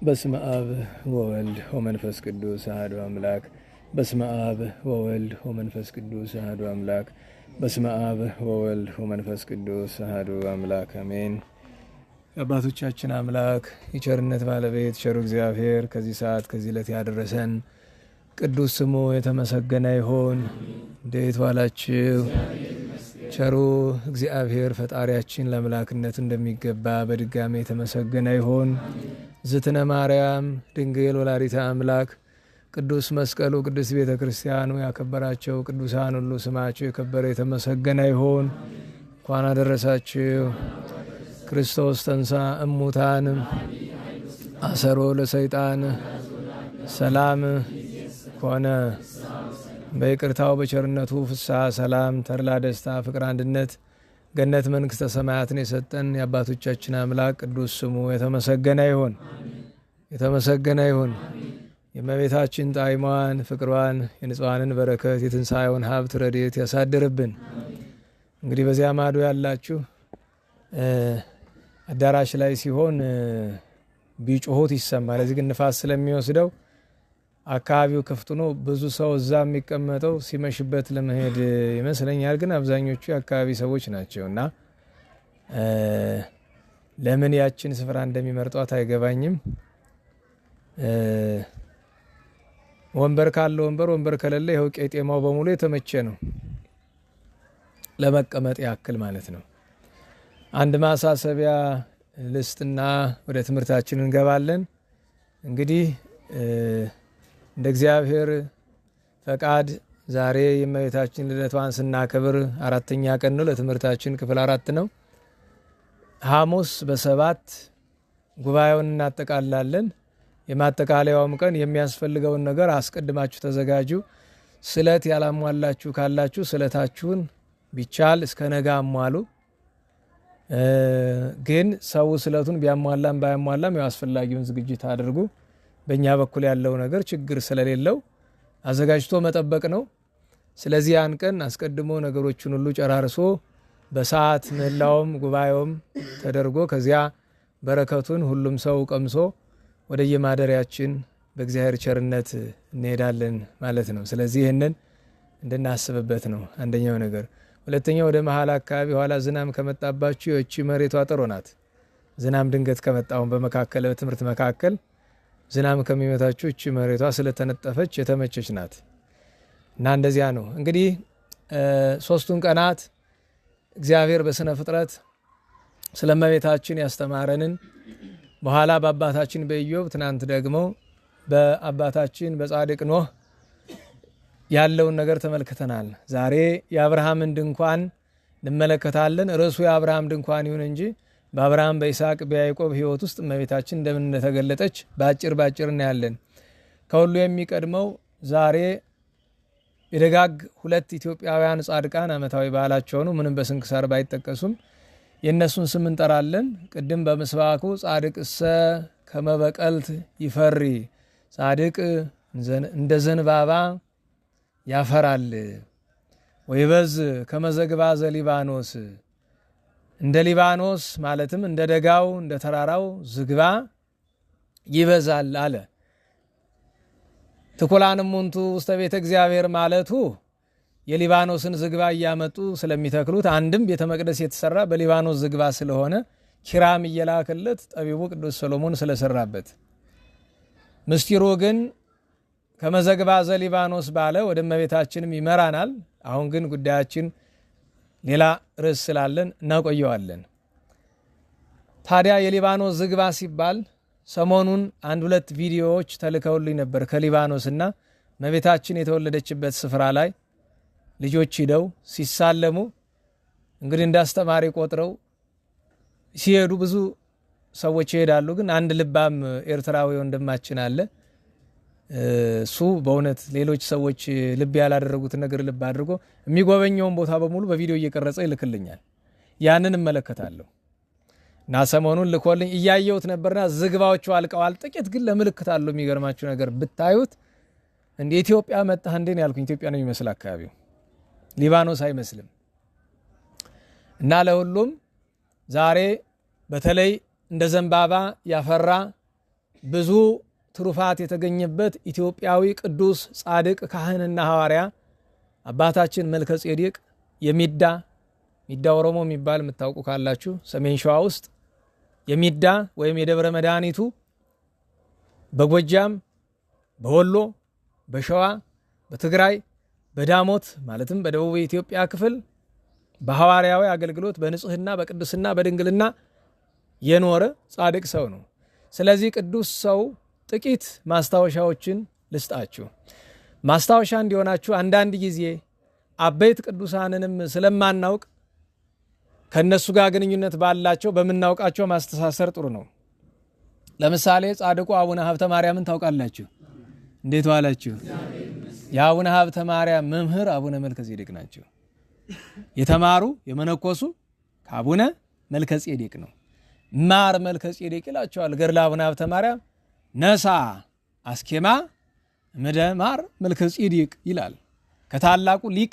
በስመ አብ ወወልድ ወመንፈስ ቅዱስ አሐዱ አምላክ። በስመ አብ ወወልድ ወመንፈስ ቅዱስ አሐዱ አምላክ። በስመ አብ ወወልድ ወመንፈስ ቅዱስ አሐዱ አምላክ አሜን። የአባቶቻችን አምላክ የቸርነት ባለቤት ቸሩ እግዚአብሔር ከዚህ ሰዓት ከዚህ ዕለት ያደረሰን ቅዱስ ስሙ የተመሰገነ ይሁን። እንዴት ዋላችሁ? ቸሩ እግዚአብሔር ፈጣሪያችን ለአምላክነቱ እንደሚገባ በድጋሚ የተመሰገነ ይሁን። ዝትነ ማርያም ድንግል ወላዲተ አምላክ ቅዱስ መስቀሉ ቅዱስ ቤተ ክርስቲያኑ ያከበራቸው ቅዱሳን ሁሉ ስማቸው የከበረ የተመሰገነ ይሁን። እንኳን አደረሳችሁ። ክርስቶስ ተንሳ እሙታን አሰሮ ለሰይጣን ሰላም ሆነ። በይቅርታው በቸርነቱ ፍስሐ ሰላም ተድላ ደስታ ፍቅር አንድነት ገነት መንግስተ ሰማያትን የሰጠን የአባቶቻችን አምላክ ቅዱስ ስሙ የተመሰገነ ይሁን። የተመሰገነ ይሁን። የእመቤታችን ጣዕሟን ፍቅሯን የንጹሐንን በረከት የትንሣኤውን ሀብት ረድኤት ያሳድርብን። እንግዲህ በዚያ ማዶ ያላችሁ አዳራሽ ላይ ሲሆን ቢጮሁት ይሰማል። እዚህ ግን ንፋስ ስለሚወስደው አካባቢው ክፍት ነው። ብዙ ሰው እዛ የሚቀመጠው ሲመሽበት ለመሄድ ይመስለኛል። ግን አብዛኞቹ የአካባቢ ሰዎች ናቸው እና ለምን ያችን ስፍራ እንደሚመርጧት አይገባኝም። ወንበር ካለ ወንበር ከሌለ ይኸው ቄጤማው በሙሉ የተመቸ ነው ለመቀመጥ ያክል ማለት ነው። አንድ ማሳሰቢያ ልስጥና ወደ ትምህርታችን እንገባለን። እንግዲህ እንደ እግዚአብሔር ፈቃድ ዛሬ የእመቤታችን ልደቷን ስናከብር 4ኛ ቀን ነው። ለትምህርታችን ክፍል 4 ነው። ሐሙስ በ7 ጉባኤውን እናጠቃላለን። የማጠቃለያውም ቀን የሚያስፈልገውን ነገር አስቀድማችሁ ተዘጋጁ። ስለት ያላሟላችሁ ካላችሁ ስለታችሁን ቢቻል እስከ ነገ አሟሉ። ግን ሰው ስለቱን ቢያሟላም ባያሟላም ያው አስፈላጊውን ዝግጅት አድርጉ። በእኛ በኩል ያለው ነገር ችግር ስለሌለው አዘጋጅቶ መጠበቅ ነው። ስለዚህ ያን ቀን አስቀድሞ ነገሮችን ሁሉ ጨራርሶ በሰዓት ምህላውም ጉባኤውም ተደርጎ ከዚያ በረከቱን ሁሉም ሰው ቀምሶ ወደ የማደሪያችን በእግዚአብሔር ቸርነት እንሄዳለን ማለት ነው። ስለዚህ ይህንን እንድናስብበት ነው አንደኛው ነገር። ሁለተኛው ወደ መሀል አካባቢ ኋላ ዝናም ከመጣባችሁ እቺ መሬቷ ጥሩ ናት። ዝናም ድንገት ከመጣውን በመካከል በትምህርት መካከል ዝናም ከሚመታችሁ እቺ መሬቷ ስለተነጠፈች የተመቸች ናት እና እንደዚያ ነው። እንግዲህ 3ቱን ቀናት እግዚአብሔር በስነ ፍጥረት ስለ እመቤታችን ያስተማረንን በኋላ በአባታችን በኢዮብ ትናንት ደግሞ በአባታችን በጻድቅ ኖህ ያለውን ነገር ተመልክተናል። ዛሬ የአብርሃምን ድንኳን እንመለከታለን። ርዕሱ የአብርሃም ድንኳን ይሁን እንጂ በአብርሃም በይስሐቅ በያዕቆብ ሕይወት ውስጥ እመቤታችን እንደምን እንደተገለጠች ባጭር እናያለን። ከሁሉ የሚቀድመው ዛሬ የደጋግ 2 ኢትዮጵያውያን ጻድቃን ዓመታዊ በዓላቸው ነው። ምንም በስንክሳር ባይጠቀሱም የእነሱን ስም እንጠራለን። ቅድም በምስባኩ ጻድቅ እሰ ከመበቀልት ይፈሪ፣ ጻድቅ እንደ ዘንባባ ያፈራል፣ ወይበዝ ከመዘግባ ዘሊባኖስ፣ እንደ ሊባኖስ ማለትም እንደ ደጋው እንደ ተራራው ዝግባ ይበዛል አለ። ትኩላንም ሙንቱ ውስተ ቤተ እግዚአብሔር ማለቱ የሊባኖስን ዝግባ እያመጡ ስለሚተክሉት አንድም ቤተ መቅደስ የተሰራ በሊባኖስ ዝግባ ስለሆነ ኪራም እየላከለት ጠቢቡ ቅዱስ ሰሎሞን ስለሰራበት፣ ምስጢሩ ግን ከመዘግባ ዘሊባኖስ ባለ ወደ እመቤታችንም ይመራናል። አሁን ግን ጉዳያችን ሌላ ርዕስ ስላለን እናቆየዋለን። ታዲያ የሊባኖስ ዝግባ ሲባል ሰሞኑን 1-2 ቪዲዮዎች ተልከውልኝ ነበር ከሊባኖስና እመቤታችን የተወለደችበት ስፍራ ላይ ልጆች ሂደው ሲሳለሙ እንግዲህ እንዳስተማሪ ቆጥረው ሲሄዱ ብዙ ሰዎች ይሄዳሉ። ግን አንድ ልባም ኤርትራዊ ወንድማችን አለ። እሱ በእውነት ሌሎች ሰዎች ልብ ያላደረጉትን ነገር ልብ አድርጎ የሚጎበኘውን ቦታ በሙሉ በቪዲዮ እየቀረጸ ይልክልኛል። ያንን እመለከታለሁ እና ሰሞኑን ልኮልኝ እያየሁት ነበርና ዝግባዎቹ አልቀዋል። ጥቂት ግን ለምልክት አለው። የሚገርማችሁ ነገር ብታዩት እንደ ኢትዮጵያ መጣህ እንዴ ነው ያልኩኝ። ኢትዮጵያ ነው የሚመስል አካባቢው፣ ሊባኖስ አይመስልም። እና ለሁሉም ዛሬ በተለይ እንደ ዘንባባ ያፈራ ብዙ ትሩፋት የተገኘበት ኢትዮጵያዊ ቅዱስ ጻድቅ ካህንና ሐዋርያ አባታችን መልከ ጼዴቅ የሚዳ ኦሮሞ የሚባል የምታውቁ ካላችሁ ሰሜን ሸዋ ውስጥ የሚዳ ወይም የደብረ መድኃኒቱ በጎጃም፣ በወሎ፣ በሸዋ፣ በትግራይ፣ በዳሞት ማለትም በደቡብ ኢትዮጵያ ክፍል በሐዋርያዊ አገልግሎት በንጽህና በቅድስና በድንግልና የኖረ ጻድቅ ሰው ነው። ስለዚህ ቅዱስ ሰው ጥቂት ማስታወሻዎችን ልስጣችሁ። ማስታወሻ እንዲሆናችሁ አንዳንድ ጊዜ አበይት ቅዱሳንንም ስለማናውቅ ከነሱ ጋር ግንኙነት ባላቸው በምናውቃቸው ማስተሳሰር ጥሩ ነው። ለምሳሌ ጻድቁ አቡነ ሀብተ ማርያምን ታውቃላችሁ? እንዴት ዋላችሁ? የአቡነ ሀብተ ማርያም መምህር አቡነ መልከ ጼዴቅ ናቸው። የተማሩ የመነኮሱ ከአቡነ መልከ ጼዴቅ ነው። ማር መልከ ጼዴቅ ይላቸዋል ገድለ አቡነ ሀብተ ማርያም። ነሳ አስኬማ ምደ ማር መልከ ጼዴቅ ይላል። ከታላቁ ሊቅ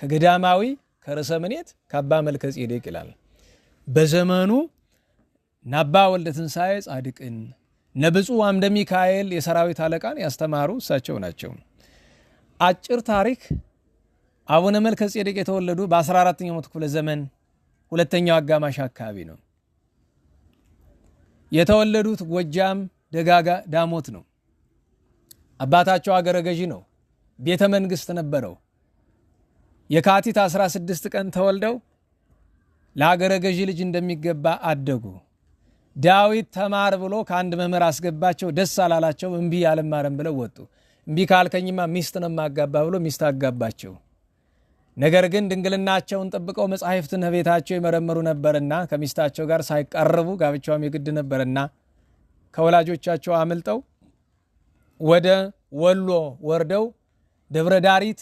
ከገዳማዊ ከርዕሰ ምኔት ከአባ መልከ ጼዴቅ ይላል። በዘመኑ ናባ ወልደ ትንሣኤ ጻድቅን ነብፁዕ አምደ ሚካኤል የሰራዊት አለቃን ያስተማሩ እሳቸው ናቸው። አጭር ታሪክ። አቡነ መልከ ጼዴቅ የተወለዱ በ14ኛው መቶ ክፍለ ዘመን ሁለተኛው አጋማሽ አካባቢ ነው። የተወለዱት ጎጃም ደጋጋ ዳሞት ነው። አባታቸው አገረ ገዢ ነው። ቤተ መንግስት ነበረው። የካቲት 16 ቀን ተወልደው ለአገረ ገዢ ልጅ እንደሚገባ አደጉ። ዳዊት ተማር ብሎ ከአንድ መምህር አስገባቸው። ደስ አላላቸው። እምቢ አልማርም ብለው ወጡ። እምቢ ካልከኝማ ሚስት ነው ማጋባ ብሎ ሚስት አጋባቸው። ነገር ግን ድንግልናቸውን ጠብቀው መጻሕፍትን ቤታቸው ይመረምሩ ነበርና ከሚስታቸው ጋር ሳይቃረቡ ጋብቻውም የግድ ነበርና ከወላጆቻቸው አምልጠው ወደ ወሎ ወርደው ደብረ ዳሪት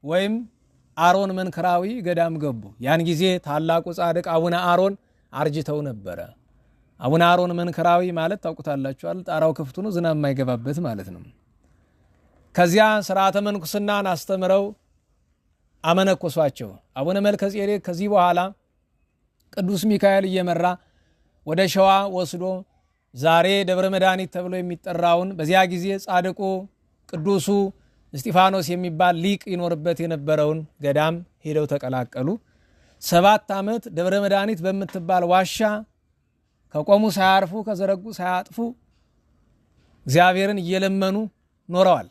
ወይም አሮን መንክራዊ ገዳም ገቡ። ያን ጊዜ ታላቁ ጻድቅ አቡነ አሮን አርጅተው ነበረ። አቡነ አሮን መንክራዊ ማለት ታውቁታላችኋል። ጣራው ክፍቱ ነው፣ ዝናብ የማይገባበት ማለት ነው። ከዚያ ሥርዓተ መንኩስናን አስተምረው አመነኮሷቸው። አቡነ መልከ ጼዴቅ ከዚህ በኋላ ቅዱስ ሚካኤል እየመራ ወደ ሸዋ ወስዶ ዛሬ ደብረ መድኃኒት ተብሎ የሚጠራውን በዚያ ጊዜ ጻድቁ ቅዱሱ እስጢፋኖስ የሚባል ሊቅ ይኖርበት የነበረውን ገዳም ሄደው ተቀላቀሉ። 7 ዓመት ደብረ መድኃኒት በምትባል ዋሻ ከቆሙ ሳያርፉ ከዘረጉ ሳያጥፉ እግዚአብሔርን እየለመኑ ኖረዋል።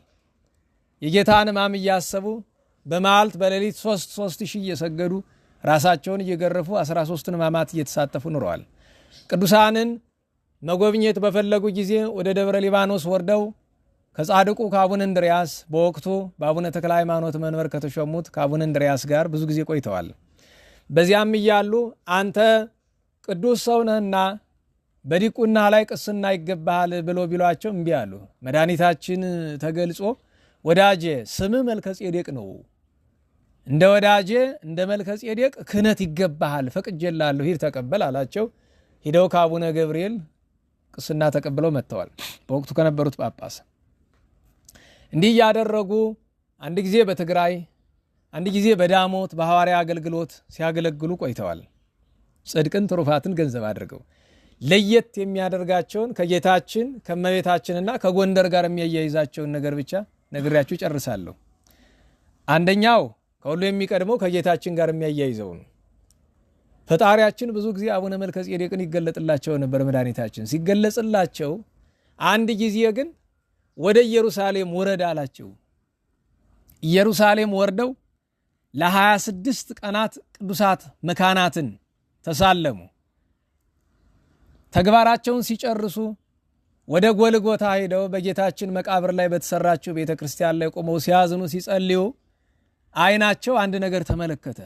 የጌታን ሕማም እያሰቡ በመዓልት በሌሊት 3 ሺህ እየሰገዱ ራሳቸውን እየገረፉ 13 ሕማማት እየተሳተፉ ኖረዋል። ቅዱሳንን መጎብኘት በፈለጉ ጊዜ ወደ ደብረ ሊባኖስ ወርደው ከጻድቁ ከአቡነ እንድርያስ በወቅቱ በአቡነ ተክለ ሃይማኖት መንበር ከተሾሙት ከአቡነ እንድርያስ ጋር ብዙ ጊዜ ቆይተዋል። በዚያም እያሉ አንተ ቅዱስ ሰው ነህና በዲቁና ላይ ቅስና ይገባሃል ብሎ ቢሏቸው እምቢ አሉ። መድኃኒታችን ተገልጾ ወዳጄ ስምህ መልከ ጼዴቅ ነው፣ እንደ ወዳጄ እንደ መልከ ጼዴቅ ክህነት ይገባሃል፣ ፈቅጄልሃለሁ፣ ሂድ ተቀበል አላቸው። ሂደው ከአቡነ ገብርኤል ቅስና ተቀብለው መጥተዋል። በወቅቱ ከነበሩት ጳጳስ እንዲህ ያደረጉ አንድ ጊዜ በትግራይ አንድ ጊዜ በዳሞት በሐዋርያ አገልግሎት ሲያገለግሉ ቆይተዋል። ጽድቅን ትሩፋትን ገንዘብ አድርገው ለየት የሚያደርጋቸውን ከጌታችን ከመቤታችንና ከጎንደር ጋር የሚያያይዛቸውን ነገር ብቻ ነግሬያችሁ ጨርሳለሁ። አንደኛው ከሁሉ የሚቀድመው ከጌታችን ጋር የሚያያይዘው ነው። ፈጣሪያችን ብዙ ጊዜ አቡነ መልከ ጼዴቅን ይገለጥላቸው ነበር። መድኃኒታችን ሲገለጽላቸው አንድ ጊዜ ግን ወደ ኢየሩሳሌም ወረድ አላቸው። ኢየሩሳሌም ወርደው ለ26 ቀናት ቅዱሳት መካናትን ተሳለሙ። ተግባራቸውን ሲጨርሱ ወደ ጎልጎታ ሄደው በጌታችን መቃብር ላይ በተሰራችው ቤተ ክርስቲያን ላይ ቆመው ሲያዝኑ ሲጸልዩ አይናቸው አንድ ነገር ተመለከተ።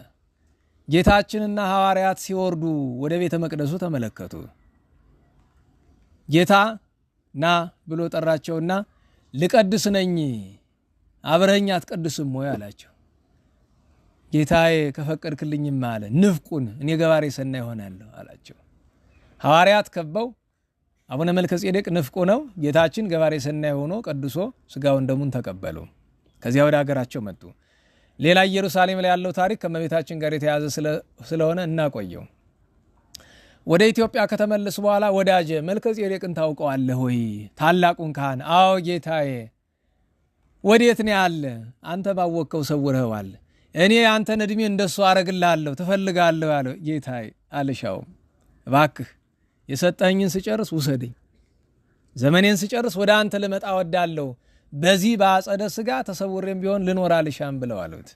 ጌታችንና ሐዋርያት ሲወርዱ ወደ ቤተ መቅደሱ ተመለከቱ። ጌታ ና ብሎ ጠራቸውና ልቀድስ ነኝ አብረኸኝ አትቀድስም ወይ አላቸው። ጌታዬ ከፈቀድክልኝም አለ ንፍቁን እኔ ገባሬ ሰናይ ሆናለሁ አላቸው። ሐዋርያት ከበው አቡነ መልከ ጼዴቅ ንፍቁ ነው፣ ጌታችን ገባሬ ሰናይ ሆኖ ቀድሶ ስጋውን ደሙን ተቀበሉ። ከዚያ ወደ ሀገራቸው መጡ። ሌላ ኢየሩሳሌም ላይ ያለው ታሪክ ከመቤታችን ጋር የተያዘ ስለሆነ እናቆየው። ወደ ኢትዮጵያ ከተመለሱ በኋላ ወዳጄ መልከ ጼዴቅን ታውቀዋለህ ወይ? ታላቁን ካህን። አዎ ጌታዬ። ወዴት ነው ያለ? አንተ ባወቅከው ሰውረኸዋል። እኔ አንተን እድሜ እንደሱ አረግልሃለሁ ትፈልጋለሁ ያለው ጌታዬ። አልሻውም፣ እባክህ የሰጠኸኝን ስጨርስ ውሰደኝ፣ ዘመኔን ስጨርስ ወደ አንተ ልመጣ ወዳለሁ፣ በዚህ በአጸደ ሥጋ ተሰውሬም ቢሆን ልኖር አልሻም ብለው አሉት።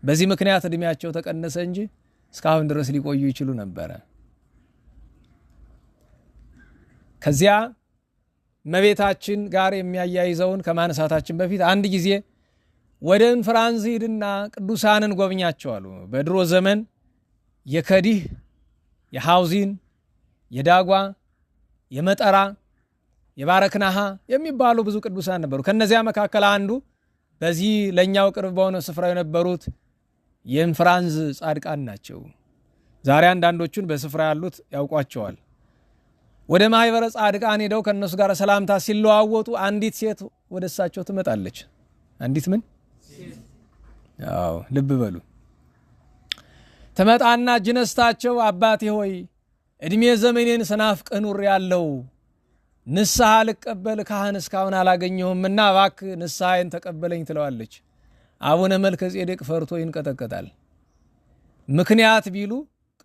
በዚህ ምክንያት እድሜያቸው ተቀነሰ እንጂ እስካሁን ድረስ ሊቆዩ ይችሉ ነበረ። ከዚያ እመቤታችን ጋር የሚያያይዘውን ከማንሳታችን በፊት አንድ ጊዜ ወደ እንፍራንስ ሂድና ቅዱሳንን ጎብኛቸው አሉ። በድሮ ዘመን የከዲህ፣ የሐውዚን፣ የዳጓ፣ የመጠራ፣ የባረክናሃ የሚባሉ ብዙ ቅዱሳን ነበሩ። ከነዚያ መካከል አንዱ በዚህ ለኛው ቅርብ በሆነ ስፍራ የነበሩት የእንፍራንስ ጻድቃን ናቸው። ዛሬ አንዳንዶቹን በስፍራ ያሉት ያውቋቸዋል። ወደ ማህበረ ጻድቃን ሄደው ከነሱ ጋር ሰላምታ ሲለዋወጡ አንዲት ሴት ወደ እሳቸው ትመጣለች። አንዲት ምን? አዎ ልብ በሉ። ትመጣና እጅ ነስታቸው አባቴ ሆይ እድሜ ዘመኔን ስናፍቅህ ኑሬአለሁ፣ ንስሐ ልቀበል ካህን እስካሁን አላገኘሁምና እባክህ ንስሐዬን ተቀበለኝ ትለዋለች። አቡነ መልከ ጼዴቅ ፈርቶ ይንቀጠቀጣል። ምክንያት ቢሉ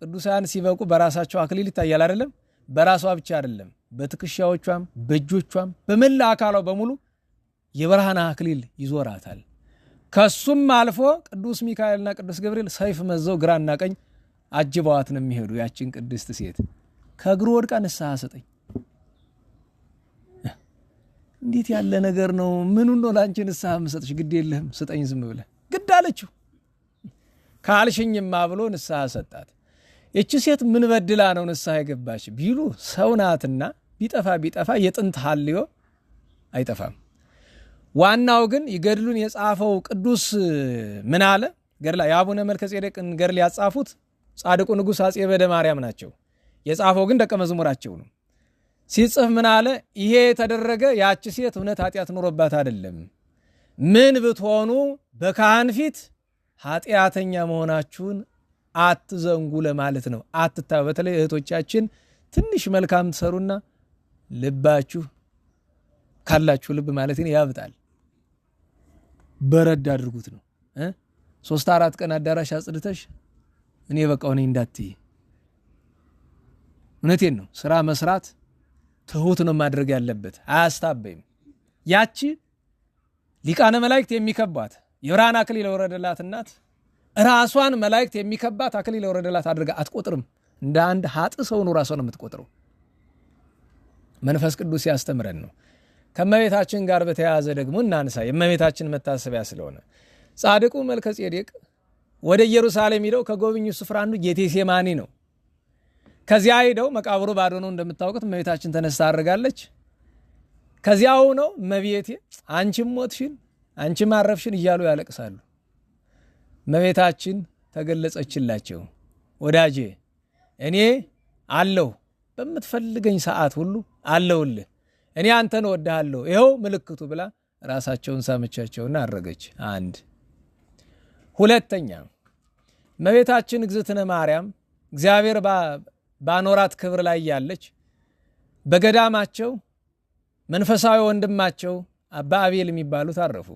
ቅዱሳን ሲበቁ በራሳቸው አክሊል ይታያል አይደለም? በራሷ ብቻ አይደለም፣ በትከሻዎቿም በእጆቿም በመላ አካሏ በሙሉ የብርሃን አክሊል ይዞራታል። ከሱም አልፎ ቅዱስ ሚካኤልና ቅዱስ ገብርኤል ሰይፍ መዘው ግራና ቀኝ አጅበዋት ነው የሚሄዱ። ያችን ቅድስት ሴት ከእግሩ ወድቃ ንስሐ ሰጠኝ። እንዴት ያለ ነገር ነው? ምኑን ነው ላንቺ ንስሐ መስጠሽ? ግድ የለህም ስጠኝ ዝም ብለህ ግድ አለችው። ካልሽኝማ ብሎ ንስሐ ሰጣት። እቺ ሴት ምን በድላ ነው ንስሐ የገባች ቢሉ ሰው ናትና ቢጠፋ የጥንት ሐልዮ አይጠፋም። ዋናው ግን ይገድሉን የጻፈው ቅዱስ ምን አለ? ገድላ የአቡነ መልከ ጼዴቅን ገድል ያጻፉት ጻድቁ ንጉሥ አጼ በደ ማርያም ናቸው። የጻፈው ግን ደቀ መዝሙራቸው ነው። ሲጽፍ ምን አለ? ይሄ የተደረገ ያቺ ሴት እውነት ኃጢአት ኑሮባት አይደለም፣ ምን ብትሆኑ በካህን ፊት ኃጢአተኛ መሆናችሁን አትዘንጉ ለማለት ነው። በተለይ እህቶቻችን ትንሽ መልካም ትሰሩና ልባችሁ ካላችሁ ልብ ማለት ነው ያብጣል፣ በረድ አድርጉት ነው። 3-4 ቀን አዳራሽ አጽድተሽ እኔ በቃው ነኝ እንዳትይ። እውነቴን ነው። ስራ መስራት ትሁት ነው ማድረግ ያለበት፣ አያስታበይም። ያቺ ሊቃነ መላእክት የሚከባት የብርሃን አክሊል የወረደላት እናት ራሷን መላእክት የሚከባት አክሊል የወረደላት አድርጋ አትቆጥርም። እንደ አንድ ሀጥ ሰው ነው ራሷን የምትቆጥረው። መንፈስ ቅዱስ ያስተምረን ነው። ከመቤታችን ጋር በተያያዘ ደግሞ እናንሳ፣ የመቤታችን መታሰቢያ ስለሆነ ጻድቁ መልከ ጼዴቅ ወደ ኢየሩሳሌም ሄደው ከጎብኙ ስፍራ አንዱ ጌቴሴማኒ ነው። ከዚያ ሄደው መቃብሩ ባዶ ነው እንደምታውቁት። መቤታችን ተነስታ አድርጋለች። ከዚያው ነው መቤቴ አንቺም ሞትሽን አንቺም አረፍሽን እያሉ ያለቅሳሉ። መቤታችን ተገለጸችላቸው። ወዳጄ እኔ አለሁ፣ በምትፈልገኝ ሰዓት ሁሉ አለሁልህ፣ እኔ አንተን እወድሃለሁ፣ ይኸው ምልክቱ ብላ ራሳቸውን ሳመቻቸውና አረገች። አንድ ሁለተኛ መቤታችን እግዝእትነ ማርያም እግዚአብሔር ባኖራት ክብር ላይ ያለች በገዳማቸው መንፈሳዊ ወንድማቸው አባ አቤል የሚባሉት አረፉ።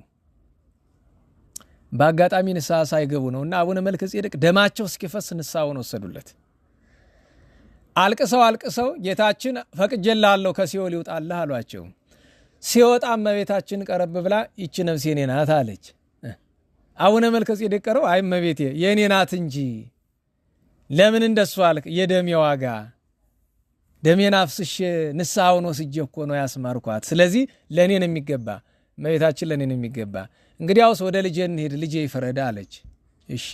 በአጋጣሚ ንስሐ ሳይገቡ ነውና አቡነ መልከ ጼዴቅ ደማቸው እስኪፈስ ንስሐውን ወሰዱለት። አልቅሰው ጌታችን ፈቅጄልሃለሁ ከሲኦል ይውጣልህ አሏቸው። ሲወጣ እመቤታችን ቀረብ ብላ ይቺ ነፍሴ የኔ ናት አለች። አቡነ መልከ ጼዴቅ ቀረው አይ እመቤቴ የኔ ናት እንጂ ለምን እንደሱ አልክ? የደሜ ዋጋ ደሜን አፍስሼ ንስሐውን ወስጄ እኮ ነው ያስማርኳት። ስለዚህ ለኔ ነው የሚገባ፣ እመቤታችን ለኔ ነው የሚገባ። እንግዲያውስ ወደ ልጄ እንሂድ፣ ልጄ ይፈረዳ አለች። እሺ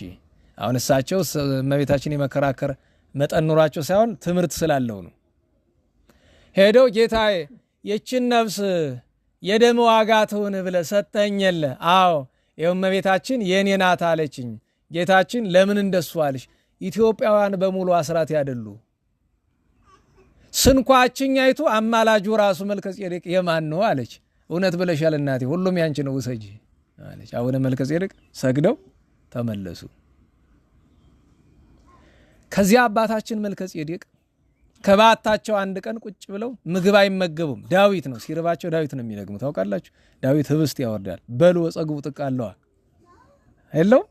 አሁን እሳቸው እመቤታችን የመከራከር መጠን ኑሯቸው ሳይሆን ትምህርት ስላለው ነው። ሄደው ጌታዬ የችን ነፍስ የደም ዋጋ ትሁን ብለህ ሰጠኸኝ የለ? አዎ ይኸው እመቤታችን የኔ ናት አለችኝ። ጌታችን ለምን እንደሱ አልሽ? ኢትዮጵያውያን በሙሉ አስራት ያደሉ ስንኳችኛይቱ አማላጁ ራሱ መልከ ጼዴቅ የማን ነው አለች። እውነት ብለሻል እናቴ፣ ሁሉም ያንቺ ነው ውሰጂ አለች። አቡነ መልከ ጼዴቅ ሰግደው ተመለሱ። ከዚያ አባታችን መልከ ጼዴቅ ከባታቸው አንድ ቀን ቁጭ ብለው ምግብ አይመገቡም። ዳዊት ነው ሲርባቸው ዳዊት ነው የሚደግሙ ታውቃላችሁ። ዳዊት ህብስት ያወርዳል። በሉ ወጸግቡ ጥቃለዋ አይለው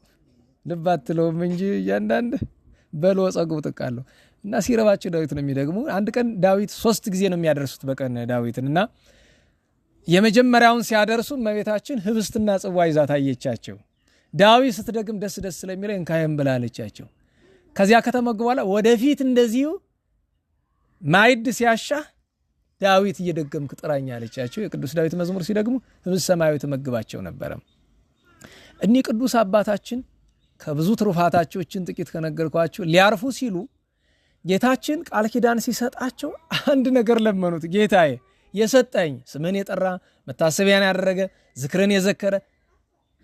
ልባትለውም እንጂ እያንዳንድ በሉ ወጸግቡ ጥቃለዋ እና ሲርባቸው ዳዊት ነው የሚደግሙ። አንድ ቀን ዳዊት 3 ጊዜ ነው የሚያደርሱት በቀን ዳዊትን እና የመጀመሪያውን ሲያደርሱ እመቤታችን ህብስትና ጽዋ ይዛ ታየቻቸው። ዳዊት ስትደግም ደስ ደስ ስለሚለው እንካየም ብላለቻቸው። ከዚያ ከተመገቡ በኋላ ወደፊት እንደዚሁ ማይድ ሲያሻ ዳዊት እየደገምክ ጥራኝ አለቻቸው። የቅዱስ ዳዊት መዝሙር ሲደግሙ ህብስት ሰማያዊ ተመግባቸው ነበረ። እኒ ቅዱስ አባታችን ከብዙ ትሩፋታቸውን ጥቂት ከነገርኳቸው ሊያርፉ ሲሉ ጌታችን ቃል ኪዳን ሲሰጣቸው አንድ ነገር ለመኑት። ጌታዬ የሰጠኝ ስምን የጠራ መታሰቢያን ያደረገ ዝክርን የዘከረ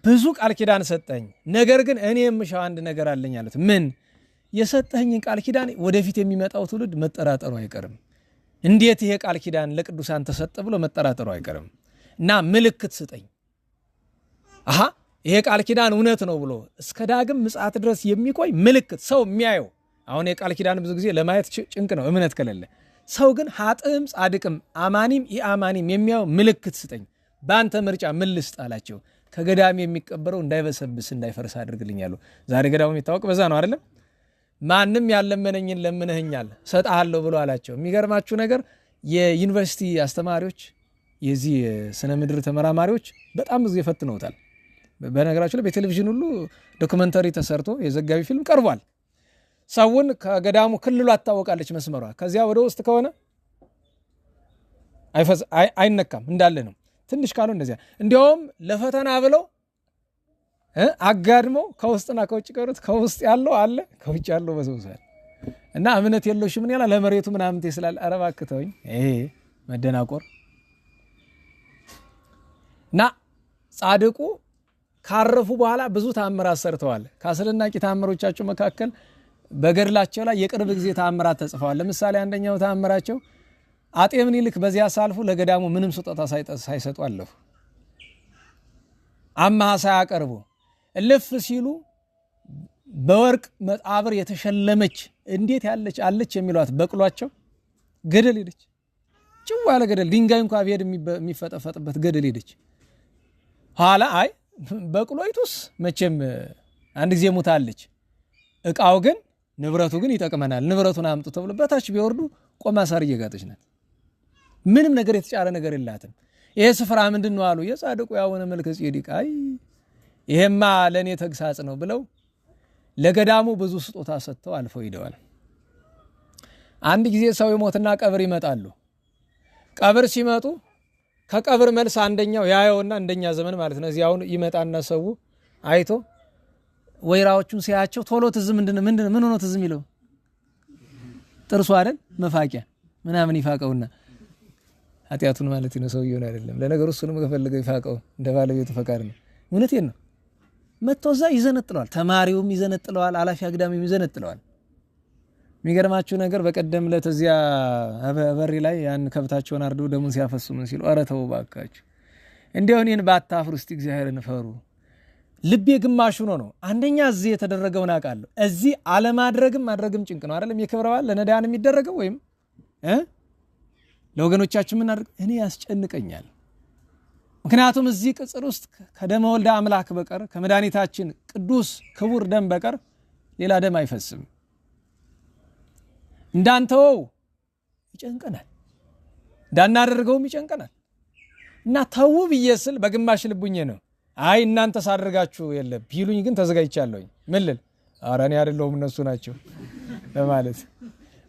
ብዙ ቃል ኪዳን ሰጠኝ። ነገር ግን እኔ የምሻው አንድ ነገር አለኝ አሉት። ምን? የሰጠኝን ቃል ኪዳን ወደፊት የሚመጣው ትውልድ መጠራጠሩ አይቀርም። እንዴት ይሄ ቃል ኪዳን ለቅዱሳን ተሰጠ ብሎ መጠራጠሩ አይቀርም እና ምልክት ስጠኝ። ይሄ ቃል ኪዳን እውነት ነው ብሎ እስከ ዳግም ምጽአት ድረስ የሚቆይ ምልክት ሰው የሚያየው። አሁን የቃል ኪዳን ብዙ ጊዜ ለማየት ጭንቅ ነው እምነት ከሌለ። ሰው ግን ኃጥእም ጻድቅም አማኒም ኢአማኒም የሚያየው ምልክት ስጠኝ። በአንተ ምርጫ ምን ልስጥ አላቸው። ከገዳም የሚቀበረው እንዳይበሰብስ እንዳይፈርስ አድርግልኛሉ። ዛሬ ገዳሙ የሚታወቅ በዛ ነው አይደለም? ማንም ያለመነኝን ለምነህኛል ሰጣለሁ ብሎ አላቸው። የሚገርማችሁ ነገር የዩኒቨርሲቲ አስተማሪዎች የዚህ ስነ ምድር ተመራማሪዎች በጣም ብዙ ይፈትነውታል። በነገራችሁ ላይ በቴሌቪዥን ሁሉ ዶክመንተሪ ተሰርቶ የዘጋቢ ፊልም ቀርቧል። ሰውን ከገዳሙ ክልሉ አታወቃለች መስመሯ። ከዚያ ወደ ውስጥ ከሆነ አይነካም እንዳለ ነው። ትንሽ ካሉ እንደዚያ እንዲያውም ለፈተና ብለው አጋድመው ከውስጥና ከውጭ ቀሩት። ከውስጥ ያለው አለ ከውጭ ያለው በሰውሳል እና እምነት የለውሽ ምን ያላ ለመሬቱ ምናምን ተስላል። ኧረ እባክህ ተወኝ። ይሄ መደናቆር እና ጻድቁ ካረፉ በኋላ ብዙ ተአምራት ሰርተዋል። ከአስደናቂ ተአምሮቻቸው መካከል በገድላቸው ላይ የቅርብ ጊዜ ተአምራት ተጽፈዋል። ለምሳሌ አንደኛው ተአምራቸው አጤ ምኒልክ በዚያ ሳልፉ ለገዳሙ ምንም ስጦታ ሳይሰጡ አለፉ። አማሃ ሳያቀርቡ እልፍ ሲሉ በወርቅ መጣብር የተሸለመች እንዴት ያለች አለች የሚሏት በቅሏቸው ገደል ሄደች። ጭው ያለ ገደል ድንጋይ እንኳን ቢሄድ የሚፈጠፈጥበት ገደል ሄደች። ኋላ አይ በቅሎይቱስ መቼም አንድ ጊዜ ሙታለች፣ እቃው ግን ንብረቱ ግን ይጠቅመናል፣ ንብረቱን አምጡ ተብሎ በታች ቢወርዱ ቆማ ሳር እየጋጠች ናት። ምንም ነገር የተጫረ ነገር የላትም። ይሄ ስፍራ ምንድነው አሉ የጻድቁ ያወነ መልከ ጼዴቅ። አይ ይሄማ ለኔ ተግሳጽ ነው ብለው ለገዳሙ ብዙ ስጦታ ሰጥተው አልፈው ሄደዋል። አንድ ጊዜ ሰው ይሞትና ቀብር ይመጣሉ። ቀብር ሲመጡ ከቀብር መልስ አንደኛው ያየውና እንደኛ ዘመን ማለት ነው እዚያውን ይመጣና ሰው አይቶ ወይራዎቹን ሲያቸው ቶሎ ትዝ ምን ሆኖ ትዝ የሚለው ጥርሱ አይደል መፋቂያ ምናምን ይፋቀውና ኃጢያቱን ማለት ነው ሰው ይሆን አይደለም። ለነገሩ እሱንም ከፈለገው ይፋቀው እንደ ባለቤቱ ፈቃድ ነው። እውነቴን ነው። መጥቶዛ ይዘነጥለዋል። ተማሪውም ይዘነጥለዋል፣ አላፊ አግዳሚም ይዘነጥለዋል። የሚገርማችሁ ነገር በቀደም ለተዚያ በሪ ላይ ያን ከብታቸውን አርደው ደሙን ሲያፈሱ ምን ሲሉ ኧረ ተው ባካችሁ እንዲያው እኔን ባታፍሩ እስቲ እግዚአብሔርን ፈሩ። ልቤ ግማሹ ነው። አንደኛ እዚህ የተደረገውን አውቃለሁ። እዚህ አለማድረግም ማድረግም ጭንቅ ነው አይደለም? የክብረ በዓል ለነዳያን የሚደረገው ወይም ለወገኖቻችን ምን አድርግ እኔ ያስጨንቀኛል። ምክንያቱም እዚህ ቅጽር ውስጥ ከደመ ወልደ አምላክ በቀር ከመድኃኒታችን ቅዱስ ክቡር ደም በቀር ሌላ ደም አይፈስም። እንዳንተው ይጨንቀናል፣ እንዳናደርገውም ይጨንቀናል። እና ተው ብየስል በግማሽ ልቡኜ ነው። አይ እናንተ ሳደርጋችሁ የለም ቢሉኝ ግን ተዘጋጅቻለሁኝ። ምን ልል ኧረ እኔ አይደለሁም እነሱ ናቸው ለማለት።